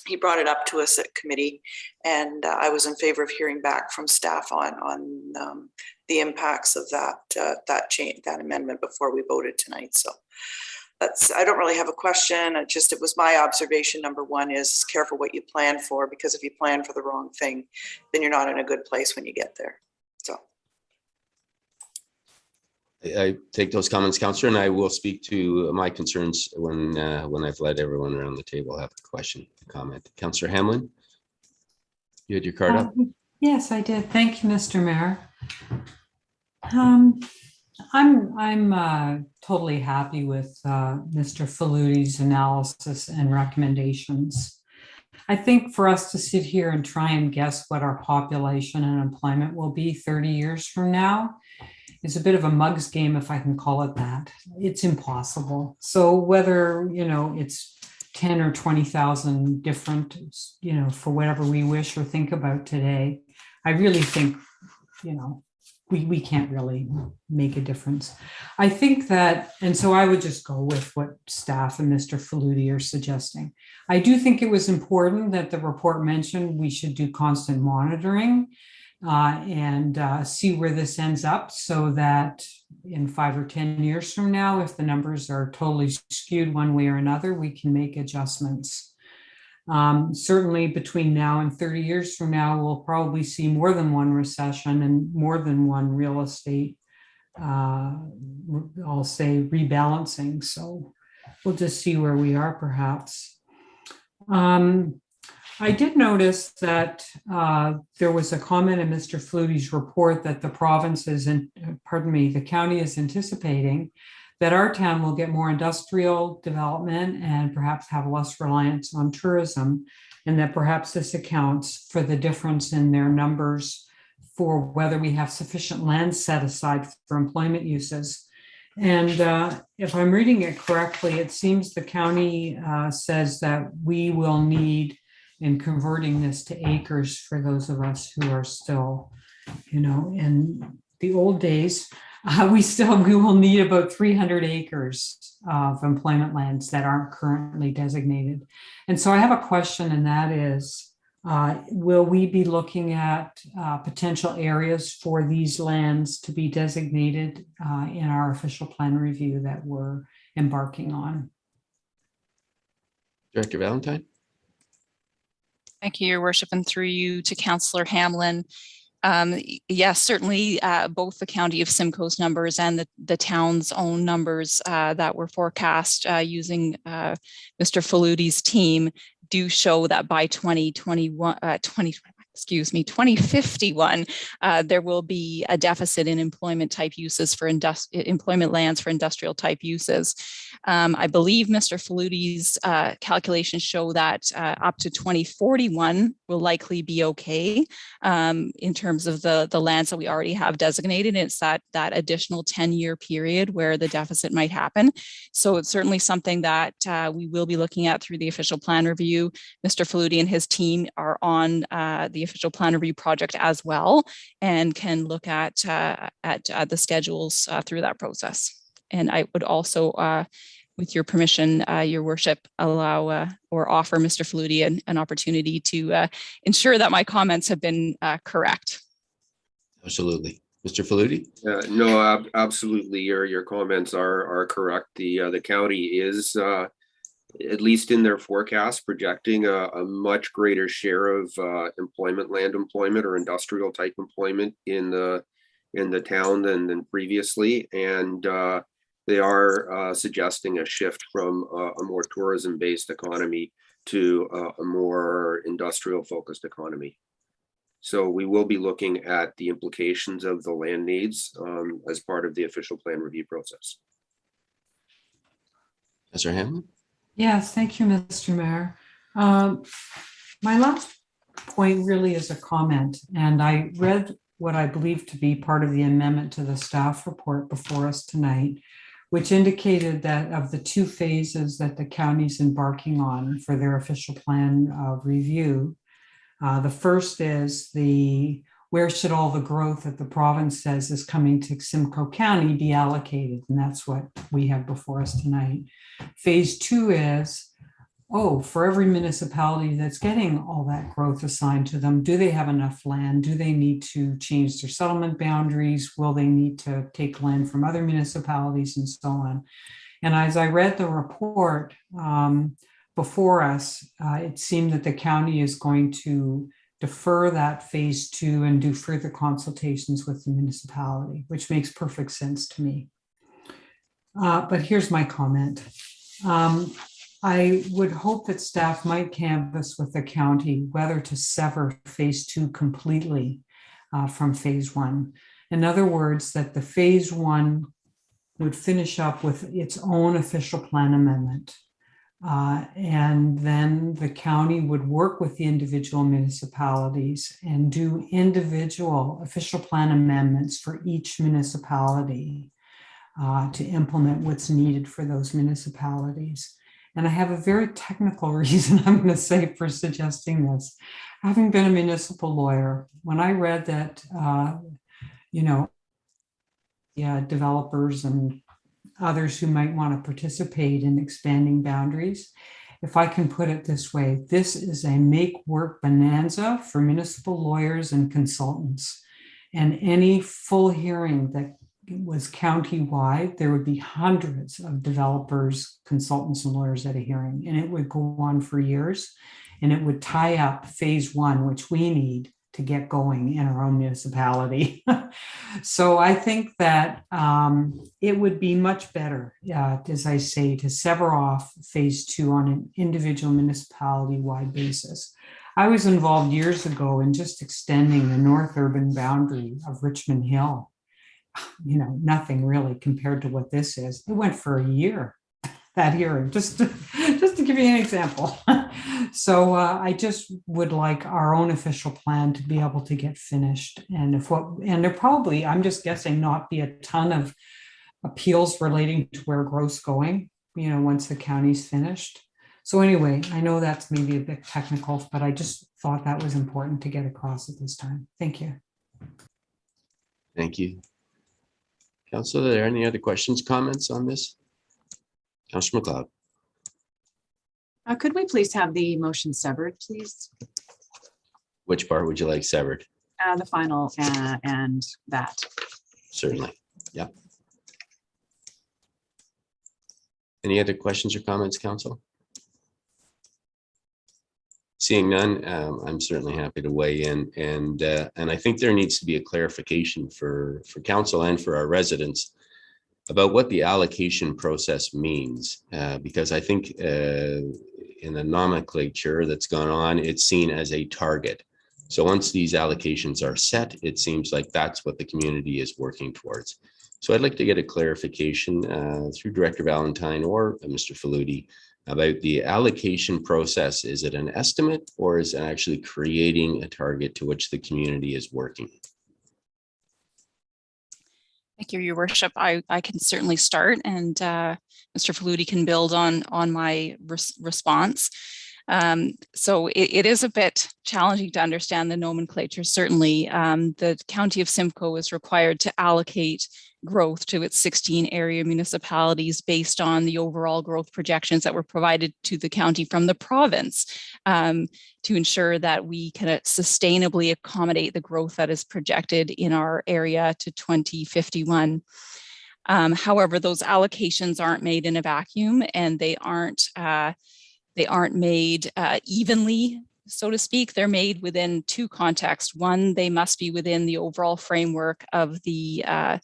he brought it up to us at committee, and I was in favor of hearing back from staff on the impacts of that change, that amendment, before we voted tonight. So I don't really have a question. It was my observation. Number one is careful what you plan for, because if you plan for the wrong thing, then you're not in a good place when you get there. So I take those comments, Councillor, and I will speak to my concerns when I've let everyone around the table have a question, a comment. Councillor Hamlin, you had your card up? Yes, I did. Thank you, Mr. Mayor. I'm totally happy with Mr. Faluti's analysis and recommendations. I think for us to sit here and try and guess what our population and employment will be 30 years from now is a bit of a mug's game, if I can call it that. It's impossible. So whether, it's 10 or 20,000 different, for whatever we wish or think about today, I really think, we can't really make a difference. I think that, and so I would just go with what staff and Mr. Faluti are suggesting. I do think it was important that the report mentioned we should do constant monitoring and see where this ends up, so that in 5 or 10 years from now, if the numbers are totally skewed one way or another, we can make adjustments. Certainly between now and 30 years from now, we'll probably see more than one recession and more than one real estate, I'll say, rebalancing. So we'll just see where we are, perhaps. I did notice that there was a comment in Mr. Fluti's report that the the county is anticipating that our town will get more industrial development and perhaps have less reliance on tourism, and that perhaps this accounts for the difference in their numbers for whether we have sufficient land set aside for employment uses. And if I'm reading it correctly, it seems the county says that we will need, in converting this to acres for those of us who are still, in the old days, we will need about 300 acres of employment lands that aren't currently designated. And so I have a question, and that is, will we be looking at potential areas for these lands to be designated in our official plan review that we're embarking on? Director Valentine? Thank you, Your Worship, and through you to Councillor Hamlin. Yes, certainly both the County of Simcoe's numbers and the town's own numbers that were forecast using Mr. Faluti's team do show that by 2051, there will be a deficit in employment type uses for employment lands for industrial type uses. I believe Mr. Faluti's calculations show that up to 2041 will likely be okay in terms of the lands that we already have designated. It's that additional 10-year period where the deficit might happen. So it's certainly something that we will be looking at through the official plan review. Mr. Faluti and his team are on the official plan review project as well, and can look at the schedules through that process. And I would also, with your permission, Your Worship, allow or offer Mr. Faluti an opportunity to ensure that my comments have been correct. Absolutely. Mr. Faluti? No, absolutely. Your comments are correct. The county is, at least in their forecast, projecting a much greater share of land employment or industrial type employment in the town than previously, and they are suggesting a shift from a more tourism-based economy to a more industrial-focused economy. So we will be looking at the implications of the land needs as part of the official plan review process. Mr. Hamlin? Yes, thank you, Mr. Mayor. My last point really is a comment, and I read what I believe to be part of the amendment to the staff report before us tonight, which indicated that of the two phases that the county's embarking on for their official plan review, the first is where should all the growth that the province says is coming to Simcoe County be allocated? And that's what we have before us tonight. Phase two is, for every municipality that's getting all that growth assigned to them, do they have enough land? Do they need to change their settlement boundaries? Will they need to take land from other municipalities and so on? And as I read the report before us, it seemed that the county is going to defer that phase two and do further consultations with the municipality, which makes perfect sense to me. But here's my comment. I would hope that staff might canvass with the county whether to sever phase two completely from phase one. In other words, that the phase one would finish up with its own official plan amendment. And then the county would work with the individual municipalities and do individual official plan amendments for each municipality to implement what's needed for those municipalities. And I have a very technical reason I'm going to say for suggesting this. Having been a municipal lawyer, when I read that, developers and others who might want to participate in expanding boundaries, if I can put it this way, this is a make work bonanza for municipal lawyers and consultants. And any full hearing that was county-wide, there would be hundreds of developers, consultants, and lawyers at a hearing, and it would go on for years, and it would tie up phase one, which we need to get going in our own municipality. So I think that it would be much better, as I say, to sever off phase two on an individual municipality-wide basis. I was involved years ago in just extending the north urban boundary of Richmond Hill. Nothing really compared to what this is. It went for a year, that hearing, just to give you an example. So I just would like our own official plan to be able to get finished. And there probably, I'm just guessing, not be a ton of appeals relating to where growth's going, once the county's finished. So anyway, I know that's maybe a bit technical, but I just thought that was important to get across at this time. Thank you. Thank you. Council, are there any other questions, comments on this? Councillor McLeod. Could we please have the motion severed, please? Which part would you like severed? The final and that. Certainly. Yeah. Any other questions or comments, council? Seeing none, I'm certainly happy to weigh in, and I think there needs to be a clarification for council and for our residents about what the allocation process means, because I think in the nomenclature that's gone on, it's seen as a target. So once these allocations are set, it seems like that's what the community is working towards. So I'd like to get a clarification through Director Valentine or Mr. Faludi about the allocation process. Is it an estimate, or is it actually creating a target to which the community is working? Thank you, Your Worship. I can certainly start, and Mr. Faludi can build on my response. So it is a bit challenging to understand the nomenclature. Certainly, the County of Simcoe is required to allocate growth to its 16 area municipalities based on the overall growth projections that were provided to the county from the province, to ensure that we can sustainably accommodate the growth that is projected in our area to 2051. However, those allocations aren't made in a vacuum, and they aren't made evenly, so to speak. They're made within two contexts. One, they must be within the overall framework of the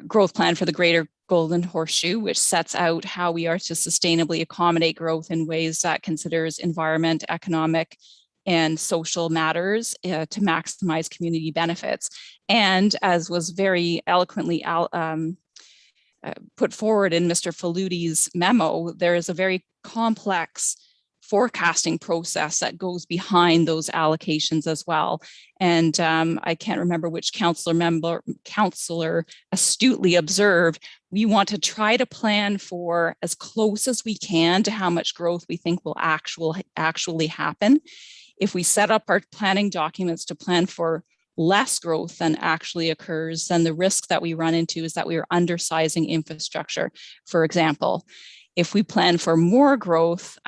growth plan for the Greater Golden Horseshoe, which sets out how we are to sustainably accommodate growth in ways that considers environment, economic, and social matters to maximize community benefits. And as was very eloquently put forward in Mr. Faludi's memo, there is a very complex forecasting process that goes behind those allocations as well. And I can't remember which councillor astutely observed, we want to try to plan for as close as we can to how much growth we think will actually happen. If we set up our planning documents to plan for less growth than actually occurs, then the risk that we run into is that we are undersizing infrastructure. For example, if we plan for more growth,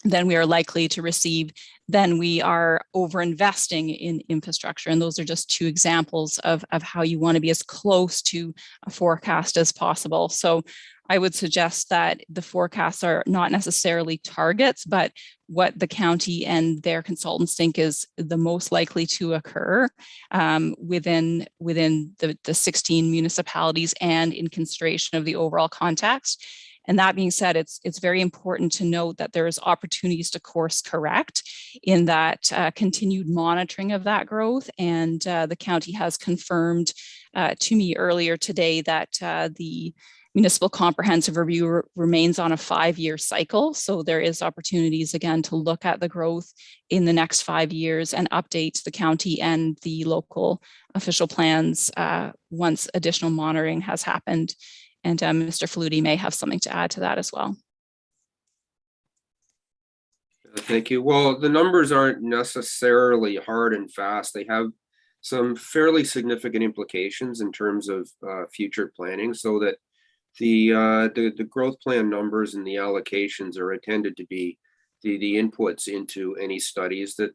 then we are likely to receive, then we are over-investing in infrastructure. And those are just two examples of how you want to be as close to a forecast as possible. So I would suggest that the forecasts are not necessarily targets, but what the county and their consultants think is the most likely to occur within the 16 municipalities and in consideration of the overall context. And that being said, it's very important to note that there is opportunities to course correct in that continued monitoring of that growth. And the county has confirmed to me earlier today that the municipal comprehensive review remains on a 5-year cycle. So there is opportunities again to look at the growth in the next 5 years and update the county and the local official plans once additional monitoring has happened. And Mr. Faludi may have something to add to that as well. Thank you. Well, the numbers aren't necessarily hard and fast. They have some fairly significant implications in terms of future planning, so that the growth plan numbers and the allocations are intended to be the inputs into any studies that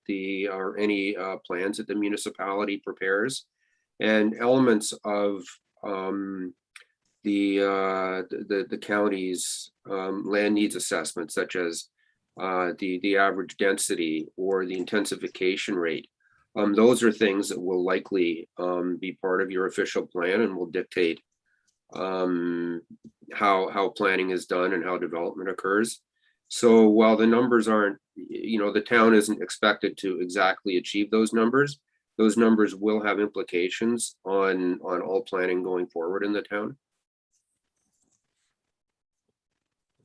or any plans that the municipality prepares, and elements of the county's land needs assessment, such as the average density or the intensification rate. Those are things that will likely be part of your official plan and will dictate how planning is done and how development occurs. So while the numbers aren't, the town isn't expected to exactly achieve those numbers will have implications on all planning going forward in the town.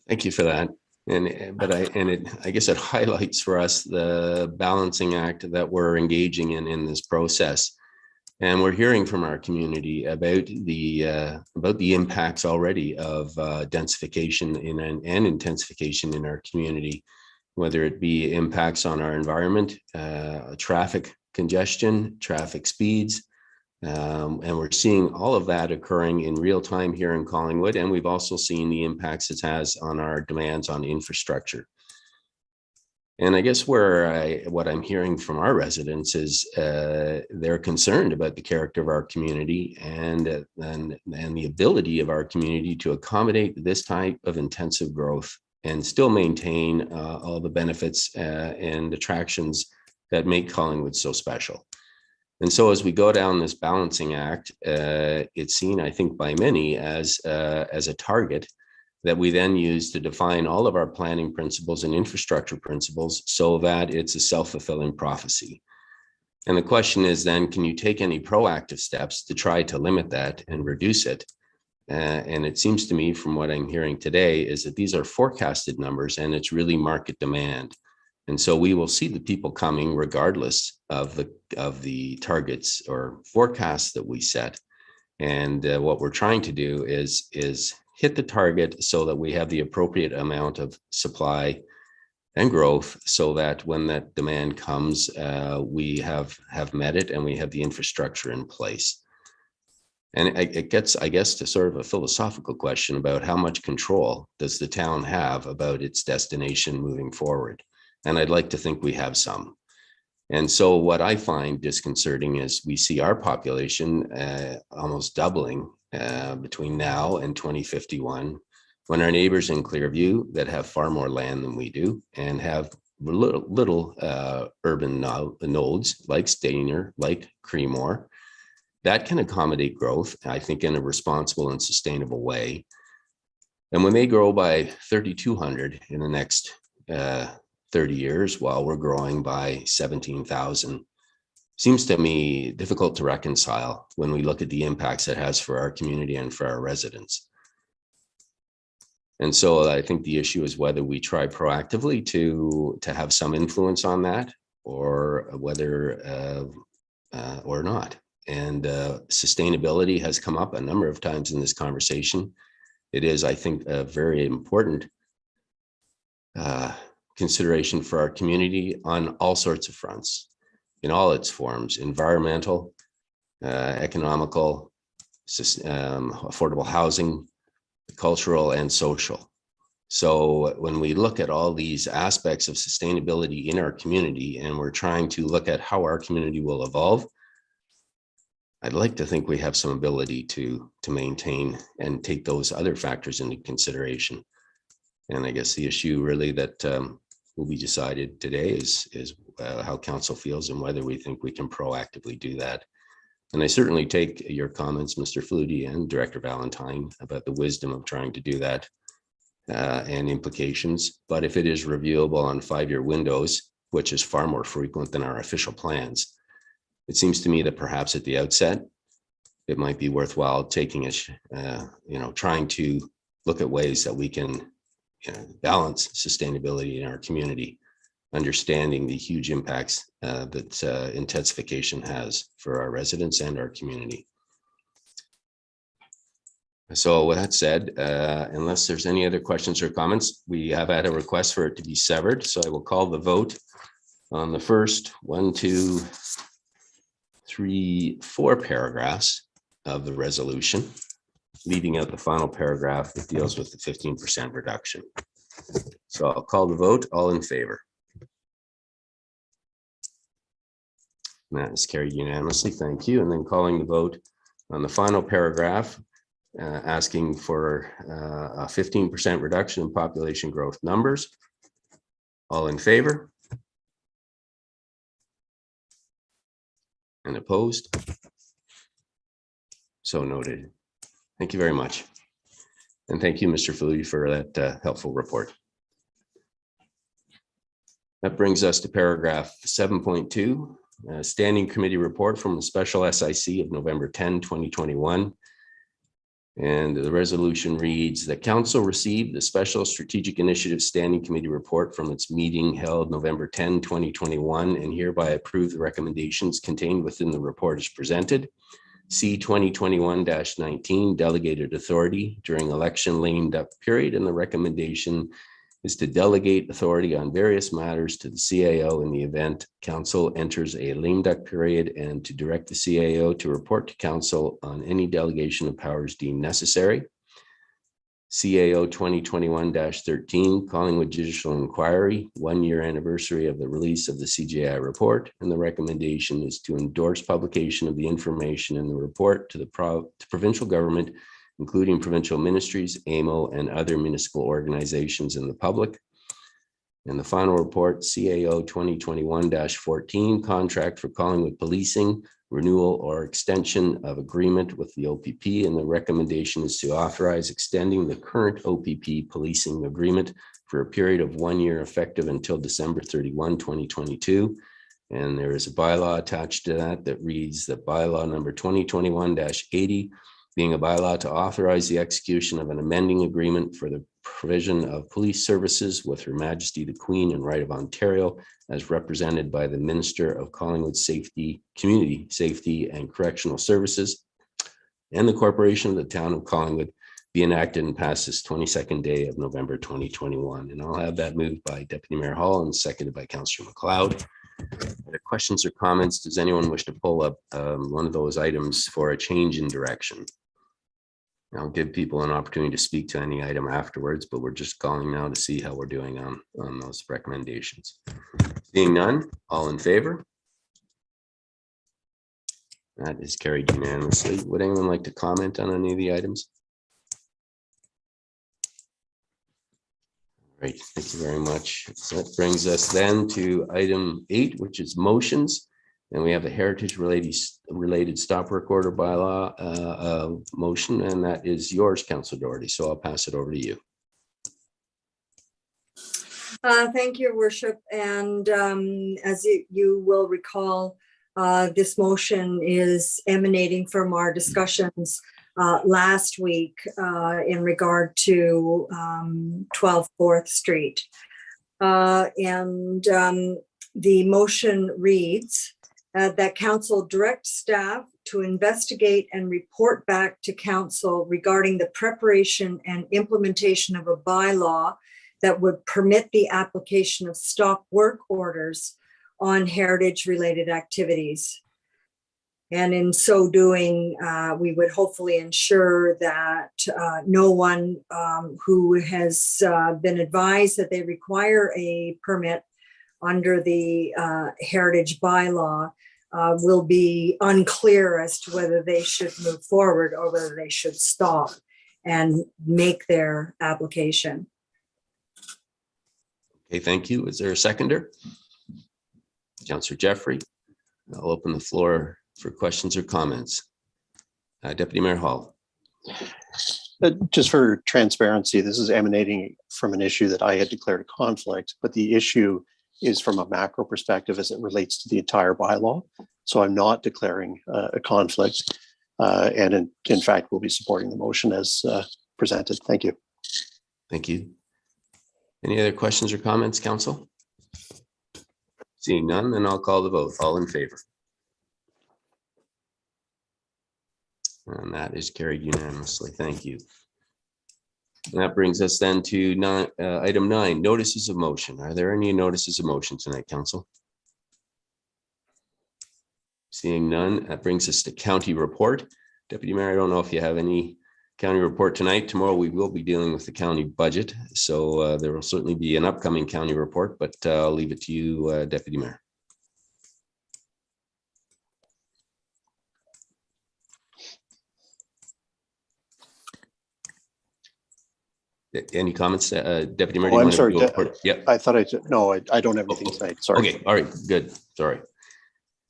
Thank you for that. I guess it highlights for us the balancing act that we're engaging in this process. And we're hearing from our community about the impacts already of densification and intensification in our community, whether it be impacts on our environment, traffic congestion, traffic speeds. And we're seeing all of that occurring in real time here in Collingwood. And we've also seen the impacts it has on our demands on infrastructure. And I guess what I'm hearing from our residents is they're concerned about the character of our community and the ability of our community to accommodate this type of intensive growth and still maintain all the benefits and attractions that make Collingwood so special. And so as we go down this balancing act, it's seen, I think, by many as a target that we then use to define all of our planning principles and infrastructure principles so that it's a self-fulfilling prophecy. And the question is then, can you take any proactive steps to try to limit that and reduce it? And it seems to me from what I'm hearing today is that these are forecasted numbers and it's really market demand. And so we will see the people coming regardless of the targets or forecasts that we set. And what we're trying to do is hit the target so that we have the appropriate amount of supply and growth so that when that demand comes, we have met it and we have the infrastructure in place. And it gets, I guess, to sort of a philosophical question about how much control does the town have about its destination moving forward? And I'd like to think we have some. And so what I find disconcerting is we see our population almost doubling between now and 2051, when our neighbors in Clearview that have far more land than we do and have little urban nodes like Stayner, like Creemore, that can accommodate growth, I think, in a responsible and sustainable way. And when they grow by 3,200 in the next 30 years, while we're growing by 17,000, seems to me difficult to reconcile when we look at the impacts it has for our community and for our residents. And so I think the issue is whether we try proactively to have some influence on that, or whether or not. And sustainability has come up a number of times in this conversation. It is, I think, a very important consideration for our community on all sorts of fronts, in all its forms: environmental, economical, affordable housing, cultural, and social. So when we look at all these aspects of sustainability in our community, and we're trying to look at how our community will evolve, I'd like to think we have some ability to maintain and take those other factors into consideration. And I guess the issue really that will be decided today is how council feels and whether we think we can proactively do that. And I certainly take your comments, Mr. Flutie and Director Valentine, about the wisdom of trying to do that and implications. But if it is reviewable on 5-year windows, which is far more frequent than our official plans, it seems to me that perhaps at the outset, it might be worthwhile taking trying to look at ways that we can balance sustainability in our community, understanding the huge impacts that intensification has for our residents and our community. So with that said, unless there's any other questions or comments, we have had a request for it to be severed. So I will call the vote on the first 1, 2, 3, 4 paragraphs of the resolution, leaving out the final paragraph that deals with the 15% reduction. So I'll call the vote. All in favor? And that is carried unanimously. Thank you. And then calling the vote on the final paragraph, asking for a 15% reduction in population growth numbers. All in favor? And opposed? So noted. Thank you very much. And thank you, Mr. Flutie, for that helpful report. That brings us to paragraph 7.2, Standing Committee Report from the Special SIC of November 10, 2021. And the resolution reads that council received the Special Strategic Initiative Standing Committee report from its meeting held November 10, 2021, and hereby approve the recommendations contained within the report as presented. C 2021-19 delegated authority during election lame duck period, and the recommendation is to delegate authority on various matters to the CAO in the event council enters a lame duck period, and to direct the CAO to report to council on any delegation of powers deemed necessary. CAO 2021-13 Collingwood Judicial Inquiry, 1-year anniversary of the release of the CJI report, and the recommendation is to endorse publication of the information in the report to the provincial government, including provincial ministries, AMO, and other municipal organizations in the public. And the final report, CAO 2021-14, contract for Collingwood policing, renewal or extension of agreement with the OPP. And the recommendation is to authorize extending the current OPP policing agreement for a period of 1 year effective until December 31, 2022. And there is a bylaw attached to that reads that bylaw number 2021-80, being a bylaw to authorize the execution of an amending agreement for the provision of police services with Her Majesty the Queen and Right of Ontario, as represented by the Minister of Collingwood Safety, Community Safety and Correctional Services, and the Corporation of the Town of Collingwood, be enacted and passed this 22nd day of November 2021. And I'll have that moved by Deputy Mayor Hall and seconded by Councillor McLeod. Are there questions or comments? Does anyone wish to pull up one of those items for a change in direction? I'll give people an opportunity to speak to any item afterwards, but we're just calling now to see how we're doing on those recommendations. Seeing none, all in favor? That is carried unanimously. Would anyone like to comment on any of the items? Great, thank you very much. So that brings us then to item 8, which is motions. And we have a heritage related stop work order bylaw motion, and that is yours, Councillor Doherty. So I'll pass it over to you. Thank you, Worship. And as you will recall, this motion is emanating from our discussions last week in regard to 12 4th Street. The motion reads, that council direct staff to investigate and report back to council regarding the preparation and implementation of a bylaw that would permit the application of stop work orders on heritage related activities. And in so doing, we would hopefully ensure that no one who has been advised that they require a permit under the heritage bylaw will be unclear as to whether they should move forward or whether they should stop and make their application. Okay, thank you. Is there a seconder? Councillor Jeffrey. I'll open the floor for questions or comments. Deputy Mayor Hall. Just for transparency, this is emanating from an issue that I had declared a conflict, but the issue is from a macro perspective as it relates to the entire bylaw. So I'm not declaring a conflict, and in fact, we'll be supporting the motion as presented. Thank you. Thank you. Any other questions or comments, council? Seeing none, then I'll call the vote. All in favor? And that is carried unanimously. Thank you. And that brings us then to item 9, notices of motion. Are there any notices of motion tonight, council? Seeing none, that brings us to county report. Deputy Mayor, I don't know if you have any county report tonight. Tomorrow we will be dealing with the county budget, so there will certainly be an upcoming county report, but I'll leave it to you, Deputy Mayor. Any comments, Deputy Mayor? Oh, I'm sorry. Yep. I thought no, I don't have anything tonight. Sorry. Okay. All right. Good. Sorry.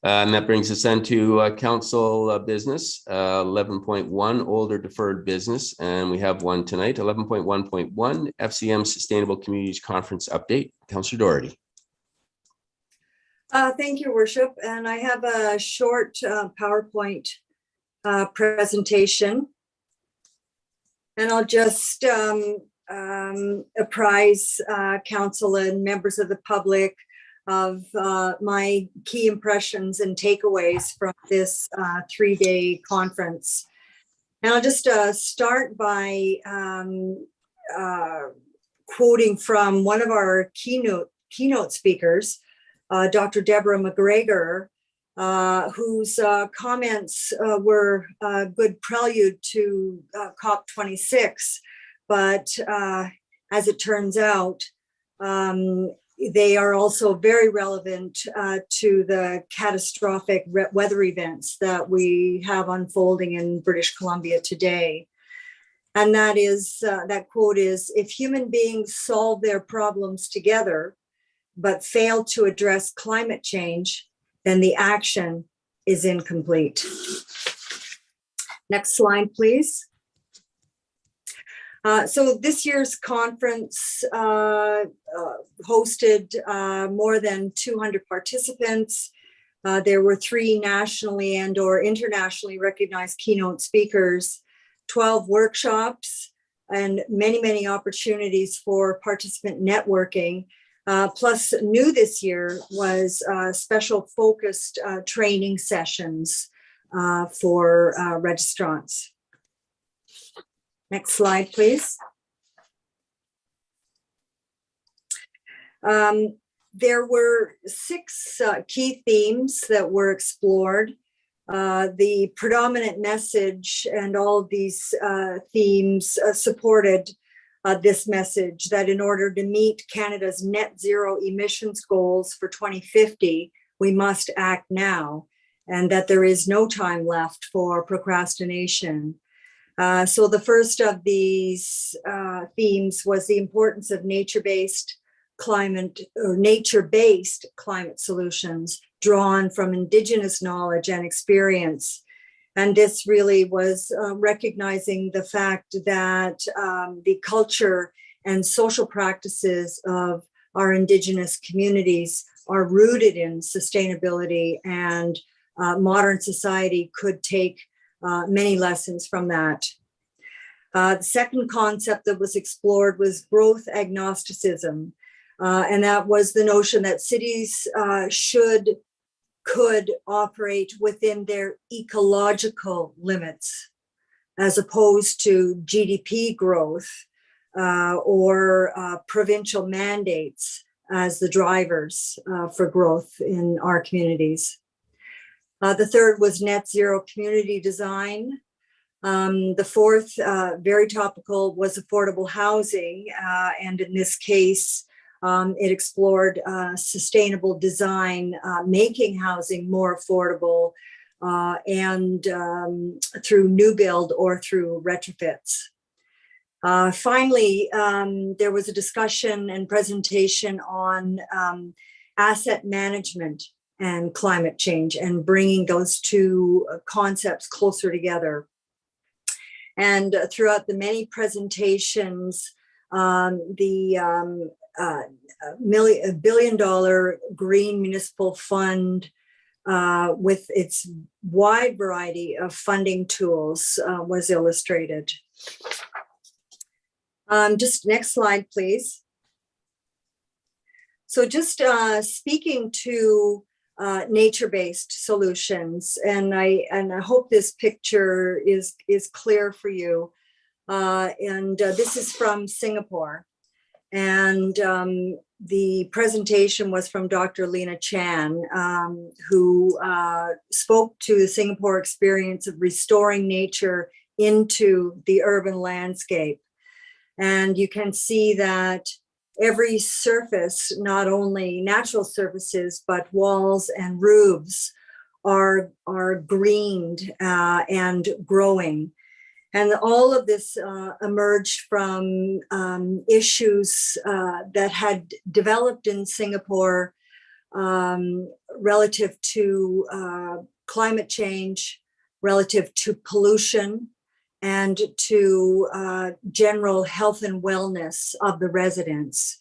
And that brings us then to council business, 11.1 older deferred business. And we have one tonight, 11.1.1 FCM Sustainable Communities Conference update. Councillor Doherty. Thank you, Worship. And I have a short PowerPoint presentation. And I'll just apprise council and members of the public of my key impressions and takeaways from this 3-day conference. And I'll just start by quoting from one of our keynote speakers, Dr. Deborah McGregor, whose comments were a good prelude to COP26. But as it turns out, they are also very relevant to the catastrophic weather events that we have unfolding in British Columbia today. And that is, that quote is, if human beings solve their problems together, but fail to address climate change, then the action is incomplete. Next slide, please. So this year's conference hosted more than 200 participants. There were 3 nationally and or internationally recognized keynote speakers, 12 workshops, and many, many opportunities for participant networking. Plus, new this year was special focused training sessions for registrants. Next slide, please. There were 6 key themes that were explored. The predominant message and all of these themes supported this message that in order to meet Canada's net zero emissions goals for 2050, we must act now, and that there is no time left for procrastination. So the first of these themes was the importance of nature-based climate solutions drawn from Indigenous knowledge and experience. And this really was recognizing the fact that the culture and social practices of our Indigenous communities are rooted in sustainability, and modern society could take many lessons from that. The second concept that was explored was growth agnosticism. And that was the notion that cities could operate within their ecological limits, as opposed to GDP growth or provincial mandates as the drivers for growth in our communities. The third was net zero community design. The fourth, very topical, was affordable housing. And in this case, it explored sustainable design, making housing more affordable, and through new build or through retrofits. Finally, there was a discussion and presentation on asset management and climate change, and bringing those two concepts closer together. And throughout the many presentations, the $1 billion green municipal fund with its wide variety of funding tools was illustrated. Just next slide, please. So just speaking to nature-based solutions, and I hope this picture is clear for you. This is from Singapore, and the presentation was from Dr. Lena Chan, who spoke to the Singapore experience of restoring nature into the urban landscape. And you can see that every surface, not only natural surfaces, but walls and roofs are greened and growing. And all of this emerged from issues that had developed in Singapore relative to climate change, relative to pollution, and to general health and wellness of the residents.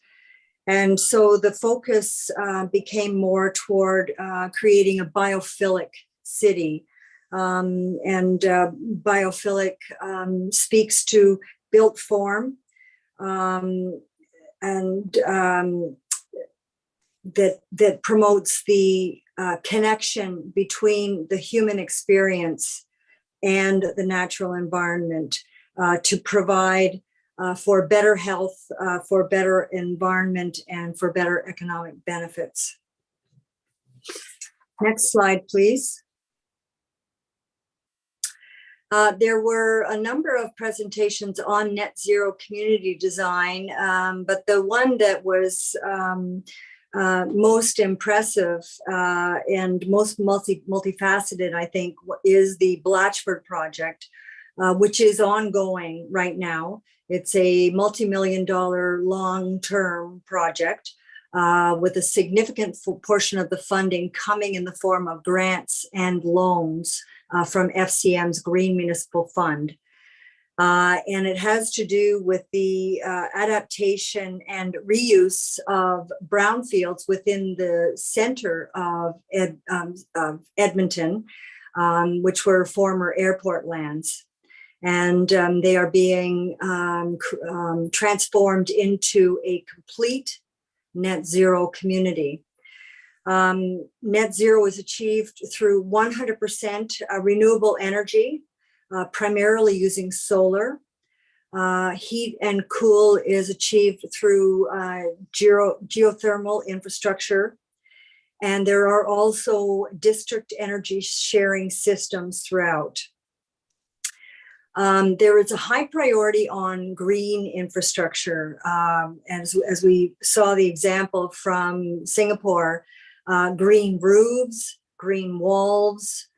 And so the focus became more toward creating a biophilic city. And biophilic speaks to built form, and that promotes the connection between the human experience and the natural environment to provide for better health, for better environment, and for better economic benefits. Next slide, please. There were a number of presentations on net zero community design, but the one that was most impressive and most multifaceted, I think, is the Blatchford project, which is ongoing right now. It's a multi-million-dollar long-term project with a significant portion of the funding coming in the form of grants and loans from FCM's Green Municipal Fund. And it has to do with the adaptation and reuse of brownfields within the center of Edmonton, which were former airport lands. And they are being transformed into a complete net zero community. Net zero is achieved through 100% renewable energy, primarily using solar. Heat and cool is achieved through geothermal infrastructure. And there are also district energy sharing systems throughout. There is a high priority on green infrastructure. As we saw the example from Singapore, green roofs, green walls,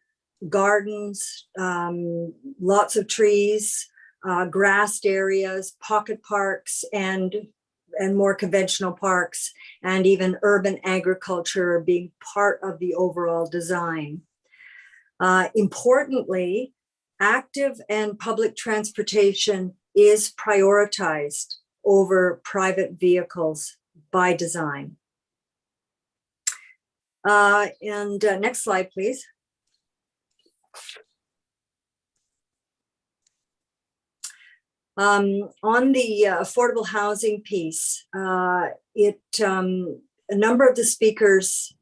gardens, lots of trees, grassed areas, pocket parks, and more conventional parks, and even urban agriculture being part of the overall design. Importantly, active and public transportation is prioritized over private vehicles by design. Next slide, please. On the affordable housing piece, a number of the speakers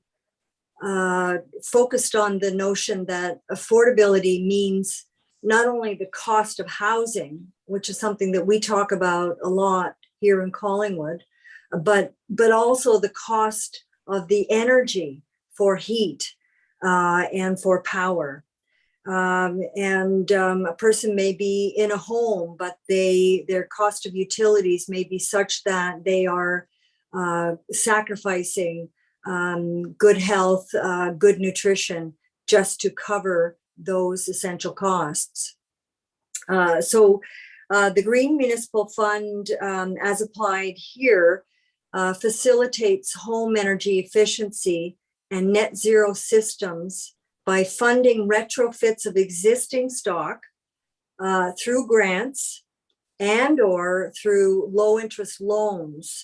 focused on the notion that affordability means not only the cost of housing, which is something that we talk about a lot here in Collingwood, but also the cost of the energy for heat and for power. A person may be in a home, but their cost of utilities may be such that they are sacrificing good health, good nutrition, just to cover those essential costs. So the Green Municipal Fund, as applied here, facilitates home energy efficiency and net zero systems by funding retrofits of existing stock through grants and or through low interest loans,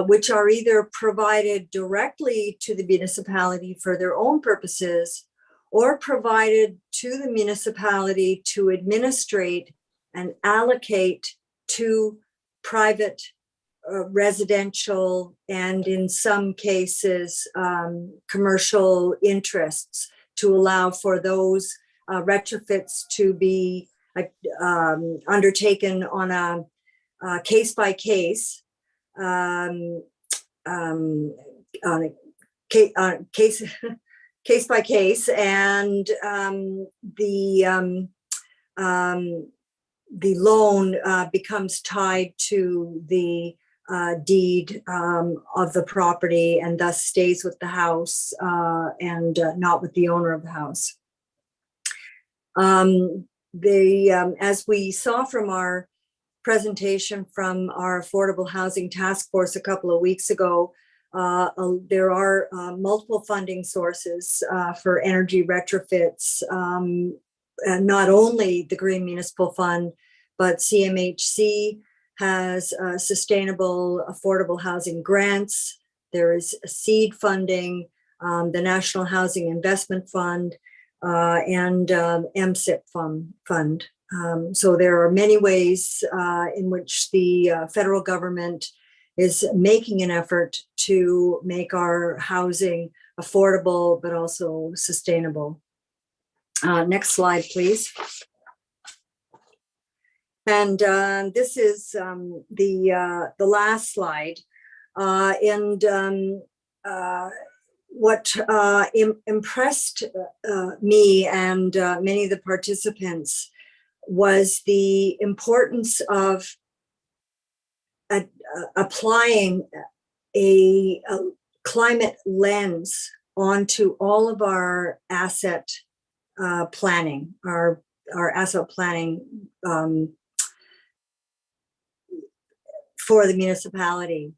which are either provided directly to the municipality for their own purposes or provided to the municipality to administrate and allocate to private residential and in some cases commercial interests, to allow for those retrofits to be undertaken on a case by case, case by case, and the loan becomes tied to the deed of the property and thus stays with the house and not with the owner of the house. As we saw from our presentation from our Affordable Housing Task Force a couple of weeks ago, there are multiple funding sources for energy retrofits, and not only the Green Municipal Fund, but CMHC has sustainable affordable housing grants. There is seed funding, the National Housing Investment Fund, and MSIP fund. So there are many ways in which the federal government is making an effort to make our housing affordable, but also sustainable. Next slide, please. And this is the last slide. What impressed me and many of the participants was the importance of applying a climate lens onto all of our asset planning, our asset planning for the municipality.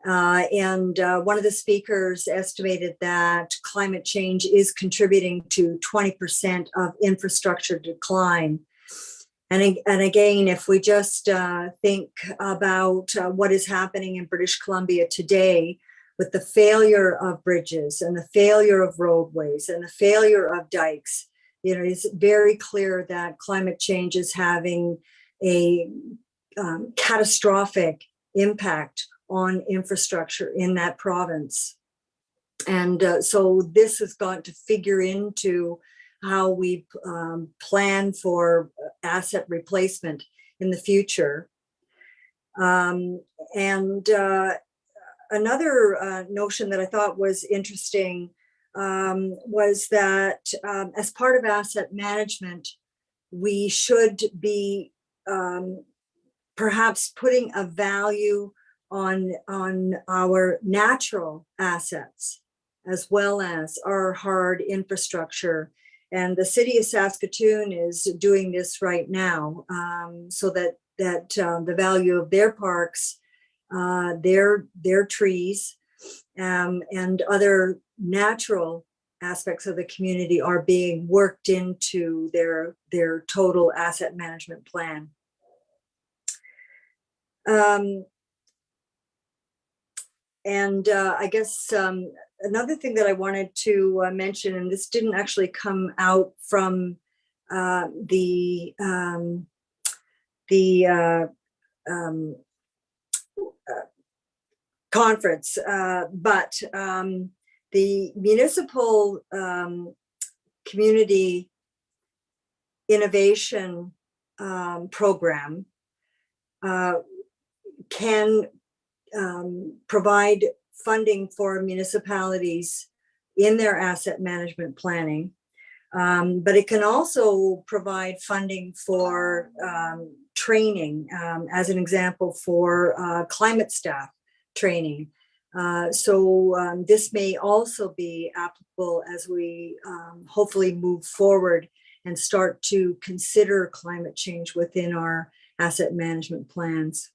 And one of the speakers estimated that climate change is contributing to 20% of infrastructure decline. And again, if we just think about what is happening in British Columbia today with the failure of bridges and the failure of roadways and the failure of dikes, it's very clear that climate change is having a catastrophic impact on infrastructure in that province. And so this has got to figure into how we plan for asset replacement in the future. And another notion that I thought was interesting was that as part of asset management, we should be perhaps putting a value on our natural assets as well as our hard infrastructure. And the city of Saskatoon is doing this right now, so that the value of their parks, their trees, and other natural aspects of the community are being worked into their total asset management plan. I guess another thing that I wanted to mention, and this didn't actually come out from the conference, but the Municipal Community Innovation Program can provide funding for municipalities in their asset management planning, but it can also provide funding for training, as an example, for climate staff training. So this may also be applicable as we hopefully move forward and start to consider climate change within our asset management plans.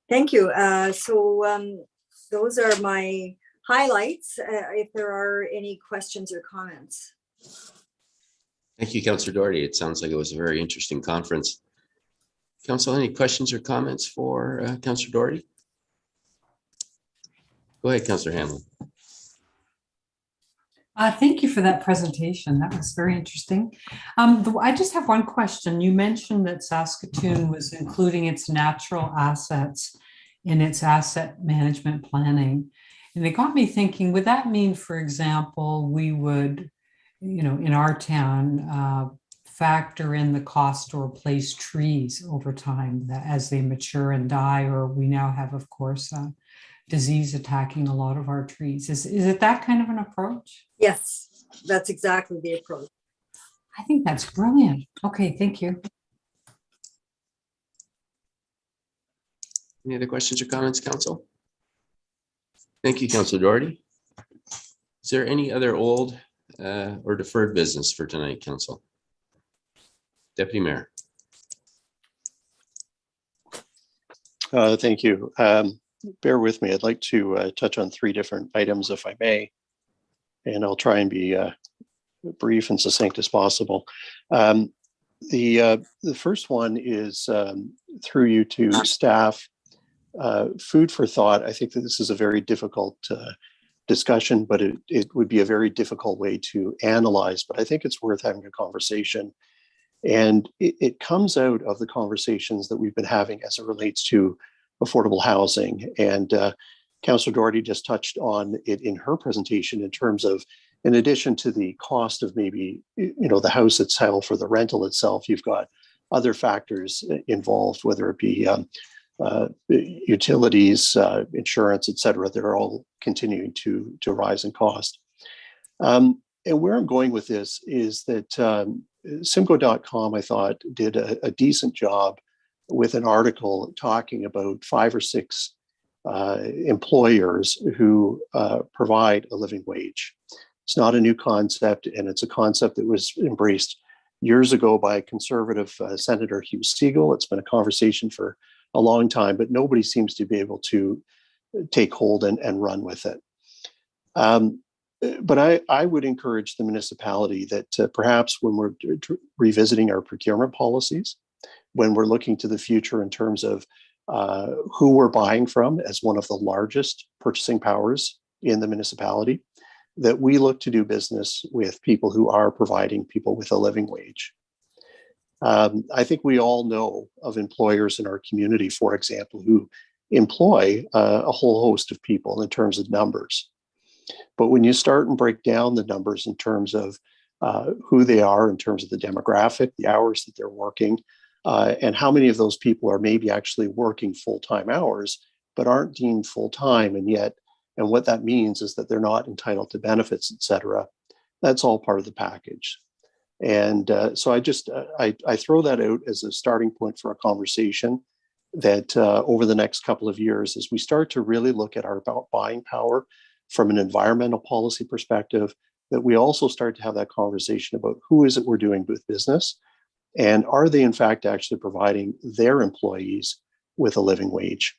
Thank you. So those are my highlights. If there are any questions or comments. Thank you, Councillor Doherty. It sounds like it was a very interesting conference. Council, any questions or comments for Councillor Doherty? Go ahead, Councillor Hamlin. Thank you for that presentation. That was very interesting. I just have one question. You mentioned that Saskatoon was including its natural assets in its asset management planning. And it got me thinking, would that mean, for example, we would, in our town, factor in the cost to replace trees over time as they mature and die, or we now have, of course, disease attacking a lot of our trees. Is it that kind of an approach? Yes, that's exactly the approach. I think that's brilliant. Okay, thank you. Any other questions or comments, Council? Thank you, Councillor Doherty. Is there any other old or deferred business for tonight, Council? Deputy Mayor. Thank you. Bear with me. I'd like to touch on 3 different items, if I may, and I'll try and be brief and succinct as possible. The first one is through you to staff, food for thought. I think that this is a very difficult discussion, but it would be a very difficult way to analyze. But I think it's worth having a conversation. And it comes out of the conversations that we've been having as it relates to affordable housing. And Councillor Doherty just touched on it in her presentation in terms of, in addition to the cost of maybe, the house itself or the rental itself, you've got other factors involved, whether it be utilities, insurance, et cetera. They're all continuing to rise in cost. And where I'm going with this is that Simcoe.com, I thought, did a decent job with an article talking about 5 or 6 employers who provide a living wage. It's not a new concept, and it's a concept that was embraced years ago by Conservative Senator Hugh Segal. It's been a conversation for a long time, but nobody seems to be able to take hold and run with it. But I would encourage the municipality that perhaps when we're revisiting our procurement policies, when we're looking to the future in terms of who we're buying from as one of the largest purchasing powers in the municipality, that we look to do business with people who are providing people with a living wage. I think we all know of employers in our community, for example, who employ a whole host of people in terms of numbers. But when you start and break down the numbers in terms of who they are, in terms of the demographic, the hours that they're working, and how many of those people are maybe actually working full-time hours, but aren't deemed full-time, and what that means is that they're not entitled to benefits, et cetera. That's all part of the package. And so I throw that out as a starting point for a conversation that over the next couple of years, as we start to really look at our buying power from an environmental policy perspective, that we also start to have that conversation about who is it we're doing with business, and are they in fact actually providing their employees with a living wage.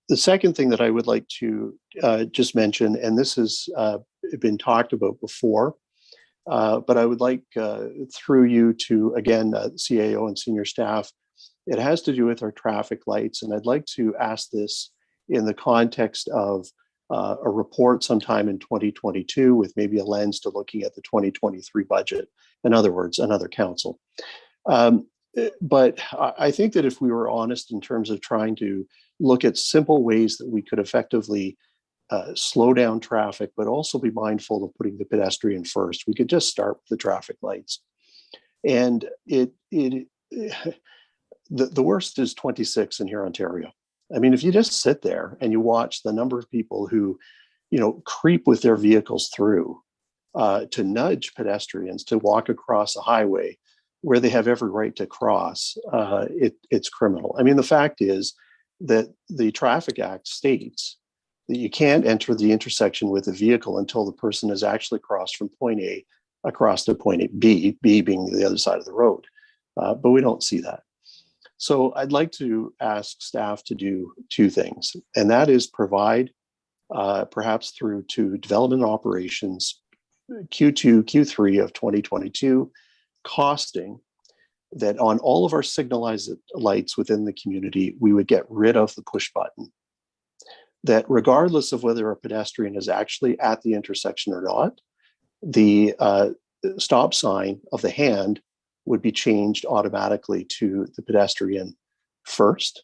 The second thing that I would like to just mention, and this has been talked about before, but I would like through you to, again, CAO and senior staff, it has to do with our traffic lights. And I'd like to ask this in the context of a report sometime in 2022 with maybe a lens to looking at the 2023 budget. In other words, another council. But I think that if we were honest in terms of trying to look at simple ways that we could effectively slow down traffic, but also be mindful of putting the pedestrian first, we could just start with the traffic lights. And the worst is 26 in here, Ontario. I mean, if you just sit there and you watch the number of people who, creep with their vehicles through to nudge pedestrians to walk across a highway where they have every right to cross, it's criminal. I mean, the fact is that the Traffic Act states that you can't enter the intersection with a vehicle until the person has actually crossed from point A across to point B, B being the other side of the road. But we don't see that. So I'd like to ask staff to do 2 things, and that is provide, perhaps through to development operations, Q2, Q3 of 2022, costing that on all of our signalized lights within the community, we would get rid of the push button. That regardless of whether a pedestrian is actually at the intersection or not, the stop sign of the hand would be changed automatically to the pedestrian first.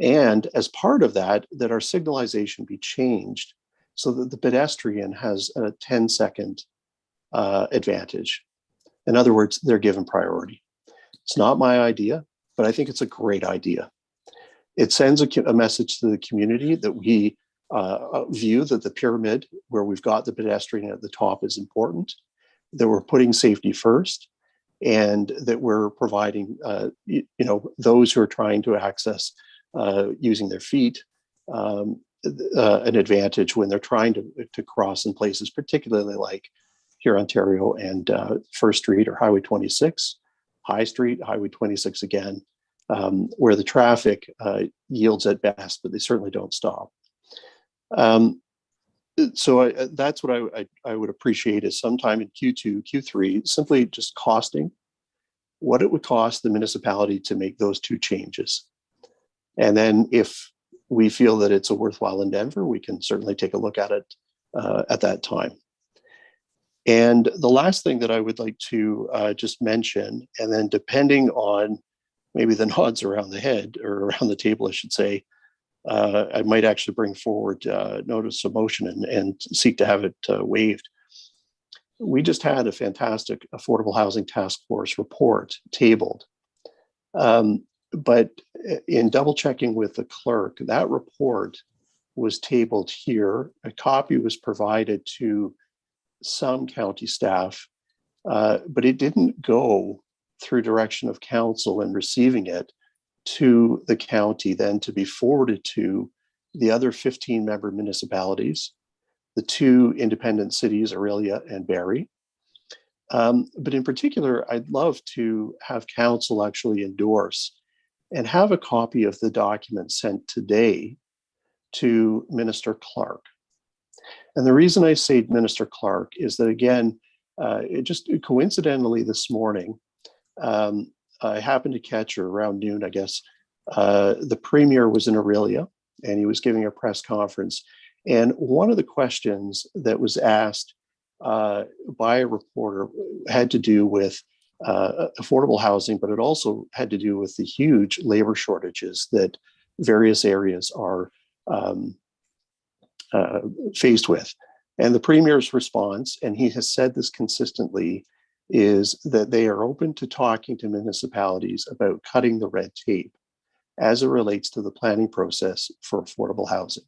And as part of that, that our signalization be changed so that the pedestrian has a 10-second advantage. In other words, they're given priority. It's not my idea, but I think it's a great idea. It sends a message to the community that we view that the pyramid where we've got the pedestrian at the top is important, that we're putting safety first, and that we're providing, those who are trying to access using their feet an advantage when they're trying to cross in places, particularly like here, Ontario and First Street or Highway 26, High Street, Highway 26 again, where the traffic yields at best, but they certainly don't stop. So that's what I would appreciate is sometime in Q2, Q3, simply just costing what it would cost the municipality to make those 2 changes. And then if we feel that it's a worthwhile endeavor, we can certainly take a look at it at that time. And the last thing that I would like to just mention, and then depending on maybe the nods around the head or around the table, I should say, I might actually bring forward notice of motion and seek to have it waived. We just had a fantastic Affordable Housing Task Force report tabled. But in double checking with the clerk, that report was tabled here. A copy was provided to some county staff, but it didn't go through direction of council in receiving it to the county, then to be forwarded to the other 15 member municipalities, the 2 independent cities, Aurelia and Barrie. But in particular, I'd love to have council actually endorse and have a copy of the document sent today to Minister Clark. And the reason I say Minister Clark is that, again, it just coincidentally this morning, I happened to catch her around noon, I guess. The Premier was in Aurelia and he was giving a press conference. And one of the questions that was asked by a reporter had to do with affordable housing, but it also had to do with the huge labor shortages that various areas are faced with. And the Premier's response, and he has said this consistently, is that they are open to talking to municipalities about cutting the red tape as it relates to the planning process for affordable housing.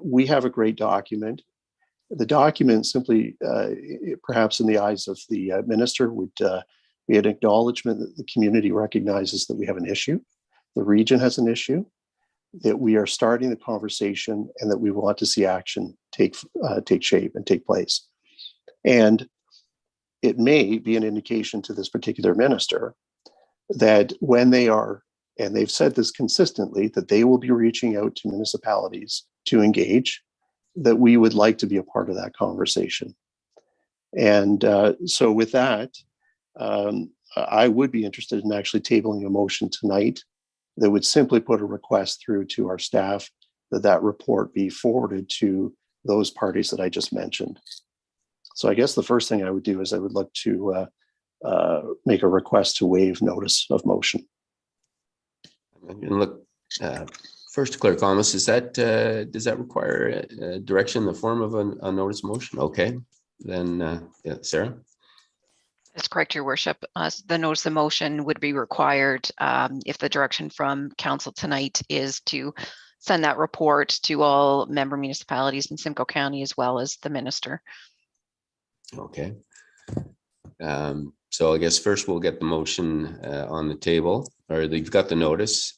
We have a great document. The document simply, perhaps in the eyes of the minister, would be an acknowledgement that the community recognizes that we have an issue, the region has an issue, that we are starting the conversation, and that we want to see action take shape and take place. And it may be an indication to this particular minister that when they are, and they've said this consistently, that they will be reaching out to municipalities to engage, that we would like to be a part of that conversation. And so with that, I would be interested in actually tabling a motion tonight that would simply put a request through to our staff that that report be forwarded to those parties that I just mentioned. So I guess the first thing I would do is I would look to make a request to waive notice of motion. And look, first, Clerk Almus, is that does that require direction in the form of a notice of motion? Okay, then yeah, Sarah. That's correct, Your Worship. The notice of motion would be required if the direction from council tonight is to send that report to all member municipalities in Simcoe County as well as the minister. Okay. So I guess first we'll get the motion on the table, or you've got the notice.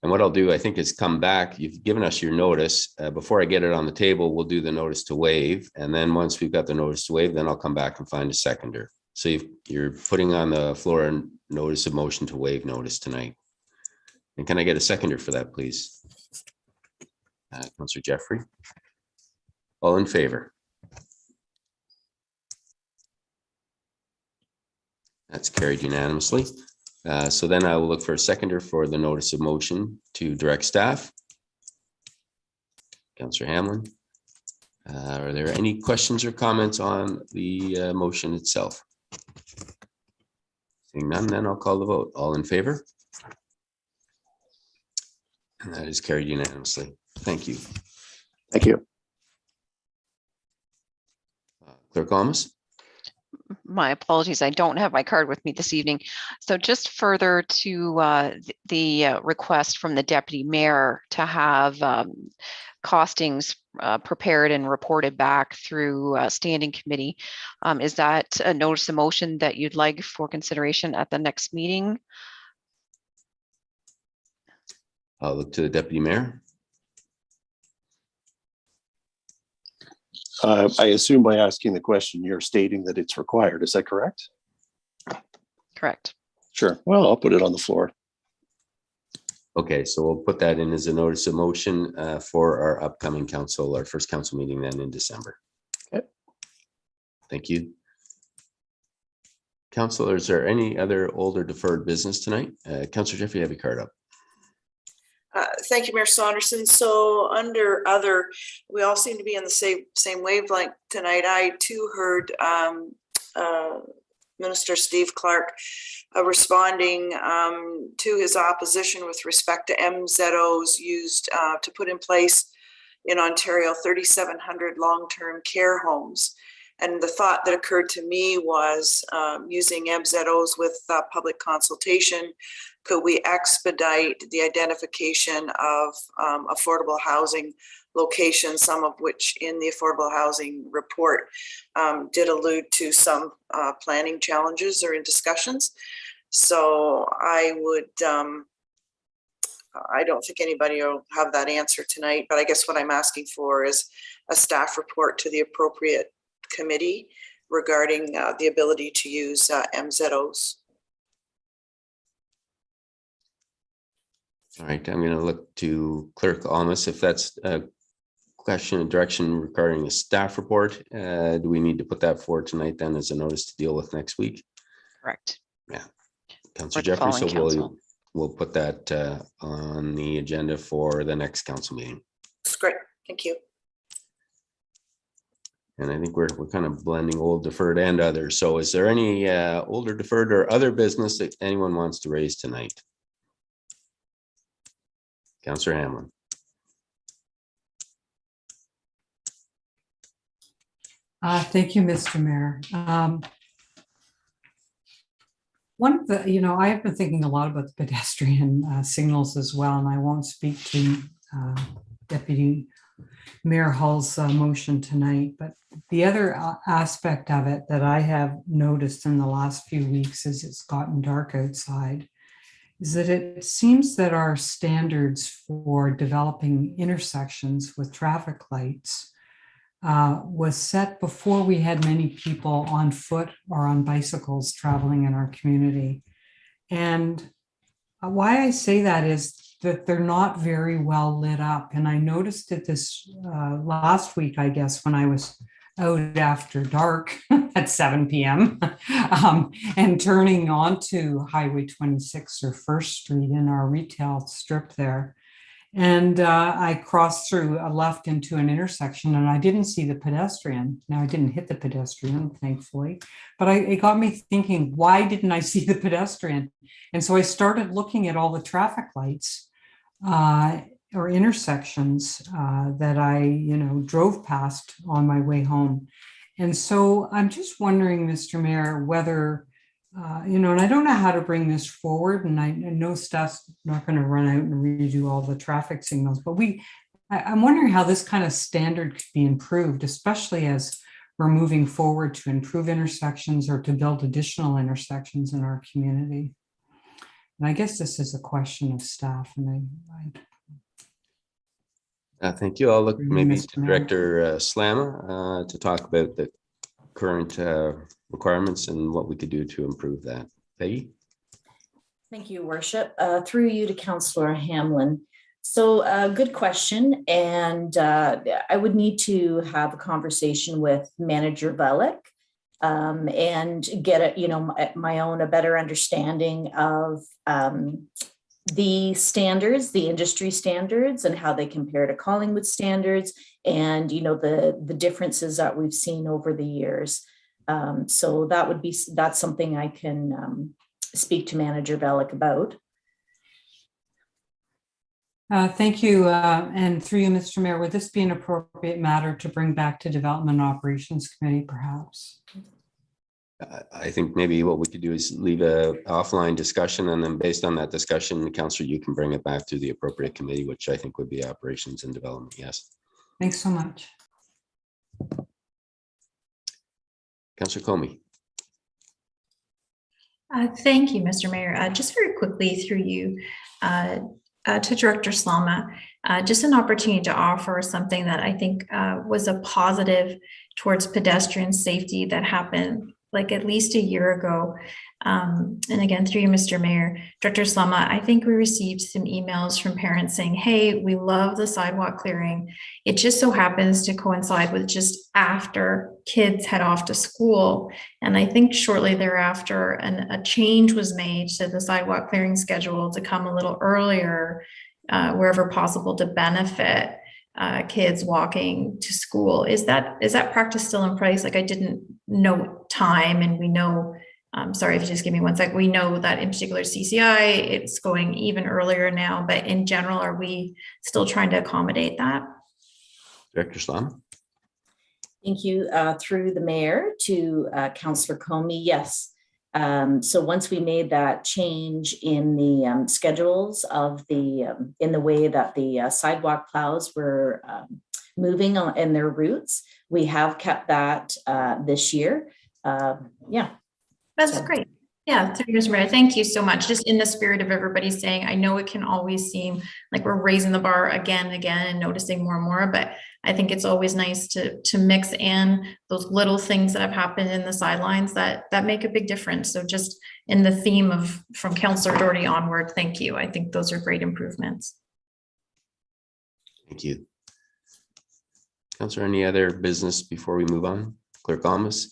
And what I'll do, I think, is come back. You've given us your notice. Before I get it on the table, we'll do the notice to waive. And then once we've got the notice to waive, then I'll come back and find a seconder. So you're putting on the floor a notice of motion to waive notice tonight. And can I get a seconder for that, please? Councillor Jeffrey. All in favor? That's carried unanimously. So then I will look for a seconder for the notice of motion to direct staff. Councillor Hamlin. Are there any questions or comments on the motion itself? Seeing none, then I'll call the vote. All in favor? And that is carried unanimously. Thank you. Thank you. Clerk Almus? My apologies, I don't have my card with me this evening. So just further to the request from the Deputy Mayor to have costings prepared and reported back through standing committee. Is that a notice of motion that you'd like for consideration at the next meeting? I'll look to the Deputy Mayor. I assume by asking the question, you're stating that it's required. Is that correct? Correct. Sure. Well, I'll put it on the floor. Okay, so we'll put that in as a notice of motion for our upcoming council, our first council meeting then in December. Okay. Thank you. Councillor, is there any other old or deferred business tonight? Councillor Jeffrey, have your card up. Thank you, Mayor Saunderson. So under other, we all seem to be in the same wavelength tonight. I too heard Minister Steve Clark responding to his opposition with respect to MZOs used to put in place in Ontario 3,700 long-term care homes. And the thought that occurred to me was using MZOs with public consultation, could we expedite the identification of affordable housing locations, some of which in the affordable housing report did allude to some planning challenges or in discussions. So I would, I don't think anybody will have that answer tonight, but I guess what I'm asking for is a staff report to the appropriate committee regarding the ability to use MZOs. All right, I'm going to look to Clerk Almus if that's a question and direction regarding a staff report. Do we need to put that forward tonight then as a notice to deal with next week? Correct. Yeah. Councillor the Jeffrey, so following council. we'll put that on the agenda for the next council meeting. That's great. Thank you. And I think we're kind of blending old, deferred, and other. So is there any older, deferred, or other business that anyone wants to raise tonight? Councillor Hamlin. Thank you, Mr. Mayor. One of the, I have been thinking a lot about the pedestrian signals as well, and I won't speak to Deputy Mayor Hall's motion tonight, but the other aspect of it that I have noticed in the last few weeks as it's gotten dark outside is that it seems that our standards for developing intersections with traffic lights was set before we had many people on foot or on bicycles traveling in our community. And why I say that is that they're not very well lit up. And I noticed it this last week, I guess, when I was out after dark at 7 p.m. And turning onto Highway 26 or First Street in our retail strip there. And I crossed through a left into an intersection and I didn't see the pedestrian. Now I didn't hit the pedestrian, thankfully, but it got me thinking, why didn't I see the pedestrian? And so I started looking at all the traffic lights or intersections that I, drove past on my way home. And so I'm just wondering, Mr. Mayor, whether and I don't know how to bring this forward, and I know staff's not going to run out and redo all the traffic signals, but I'm wondering how this kind of standard could be improved, especially as we're moving forward to improve intersections or to build additional intersections in our community. And I guess this is a question of staff, and thank you. I'll look maybe to Director Slama to talk about the current requirements and what we could do to improve that. Peggy? Thank you, Worship. Through you to Councillor Hamlin. So good question. And I would need to have a conversation with Manager Velick and get a better understanding of the standards, the industry standards, and how they compare to Collingwood standards, and the differences that we've seen over the years. So that's something I can speak to Manager Velick about. Thank you. And through you, Mr. Mayor, would this be an appropriate matter to bring back to Development and Operations Committee, perhaps? I think maybe what we could do is leave a offline discussion, and then based on that discussion, Councillor, you can bring it back to the appropriate committee, which I think would be Operations and Development. Yes. Thanks so much. Councillor Comey. Thank you, Mr. Mayor. Just very quickly through you to Director Slama, just an opportunity to offer something that I think was a positive towards pedestrian safety that happened like at least a year ago. And again, through you, Mr. Mayor, Director Slama, I think we received some emails from parents saying, hey, we love the sidewalk clearing. It just so happens to coincide with just after kids head off to school. And I think shortly thereafter, a change was made to the sidewalk clearing schedule to come a little earlier wherever possible to benefit kids walking to school. Is that practice still in place? Like, I didn't know time, and we know, sorry if you just give me 1 sec. We know that in particular CCI, it's going even earlier now, but in general, are we still trying to accommodate that? Director Slom. Thank you. Through the mayor to Councillor Comey, yes. So once we made that change in the schedules of in the way that the sidewalk plows were moving in their routes, we have kept that this year. Yeah. That's great. Yeah, through Mr. Mayor, thank you so much. Just in the spirit of everybody saying, I know it can always seem like we're raising the bar again and again and noticing more and more, but I think it's always nice to mix in those little things that have happened in the sidelines that make a big difference. So just in the theme of from Councillor Doherty onward, thank you. I think those are great improvements. Thank you. Councillor, any other business before we move on? Clerk Almas.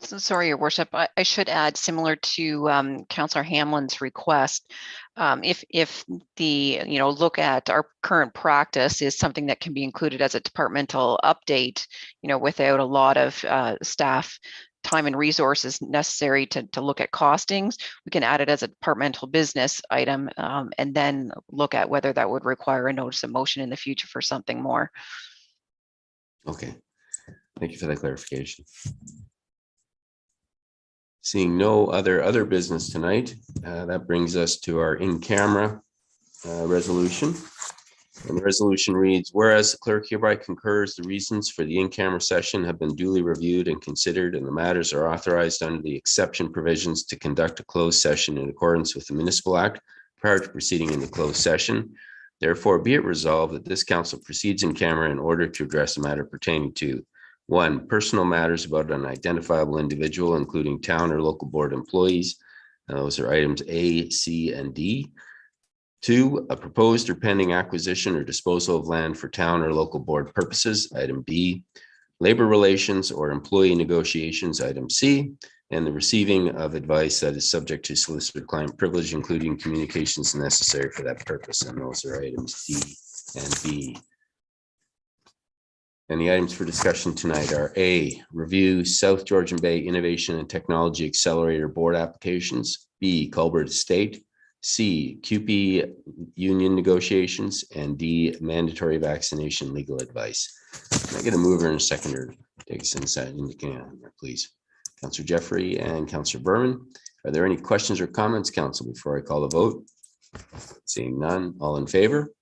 So sorry, Your Worship. I should add, similar to Councillor Hamlin's request, if the look at our current practice is something that can be included as a departmental update, without a lot of staff time and resources necessary to look at costings, we can add it as a departmental business item, and then look at whether that would require a notice of motion in the future for something more. Okay, thank you for that clarification. Seeing no other business tonight, that brings us to our in-camera resolution. And the resolution reads, whereas the clerk hereby concurs the reasons for the in-camera session have been duly reviewed and considered, and the matters are authorized under the exception provisions to conduct a closed session in accordance with the Municipal Act prior to proceeding in the closed session. Therefore, be it resolved that this council proceeds in camera in order to address a matter pertaining to 1, personal matters about an identifiable individual, including town or local board employees. Those are items A, C, and D. 2, a proposed or pending acquisition or disposal of land for town or local board purposes. Item B. Labor relations or employee negotiations. Item C. And the receiving of advice that is subject to solicitor-client privilege, including communications necessary for that purpose. And those are items D and B. And the items for discussion tonight are A, review South Georgian Bay Innovation and Technology Accelerator Board applications. B, Culbert Estate. C, QP union negotiations. And D, mandatory vaccination legal advice. Can I get a mover and a seconder? Take us inside in the can, please. Councillor Jeffrey and Councillor Berman. Are there any questions or comments, council, before I call the vote? Seeing none, all in favor?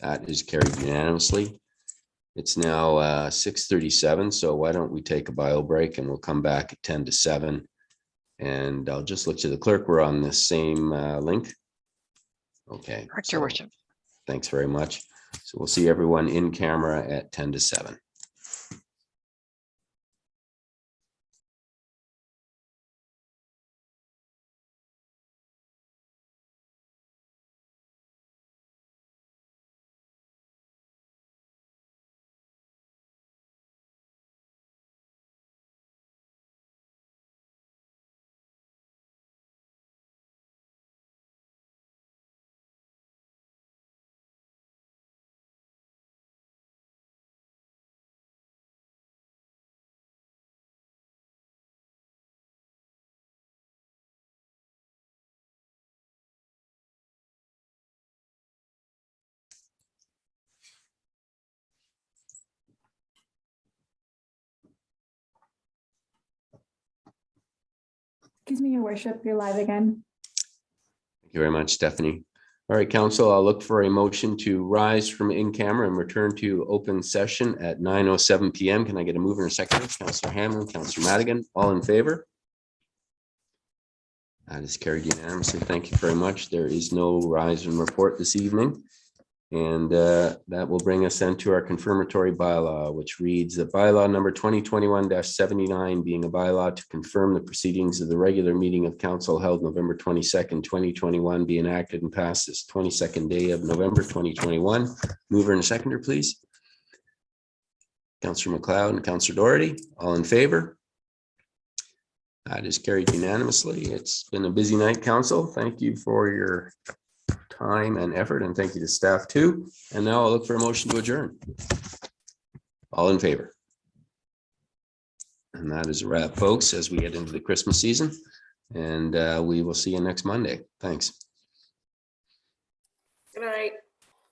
That is carried unanimously. It's now 6:37, so why don't we take a bio break and we'll come back at 10 to 7. And I'll just look to the clerk. We're on the same link. Okay. Correct, Your Worship. Thanks very much. So we'll see everyone in camera at 10 to 7. Excuse me, Your Worship, you're live again. Thank you very much, Stephanie. All right, council, I'll look for a motion to rise from in camera and return to open session at 9:07 p.m. Can I get a mover and a second? Councillor Hamlin, Councillor Madigan, all in favor? That is carried unanimously. Thank you very much. There is no rise and report this evening. And that will bring us then to our confirmatory bylaw, which reads that bylaw number 2021-79 being a bylaw to confirm the proceedings of the regular meeting of council held November 22nd, 2021 be enacted and passed this 22nd day of November 2021. Mover and a seconder, please. Councillor McLeod and Councillor Doherty, all in favor? That is carried unanimously. It's been a busy night, council. Thank you for your time and effort, and thank you to staff too. And now I'll look for a motion to adjourn. All in favor? And that is a wrap, folks, as we get into the Christmas season. And we will see you next Monday. Thanks. Good night.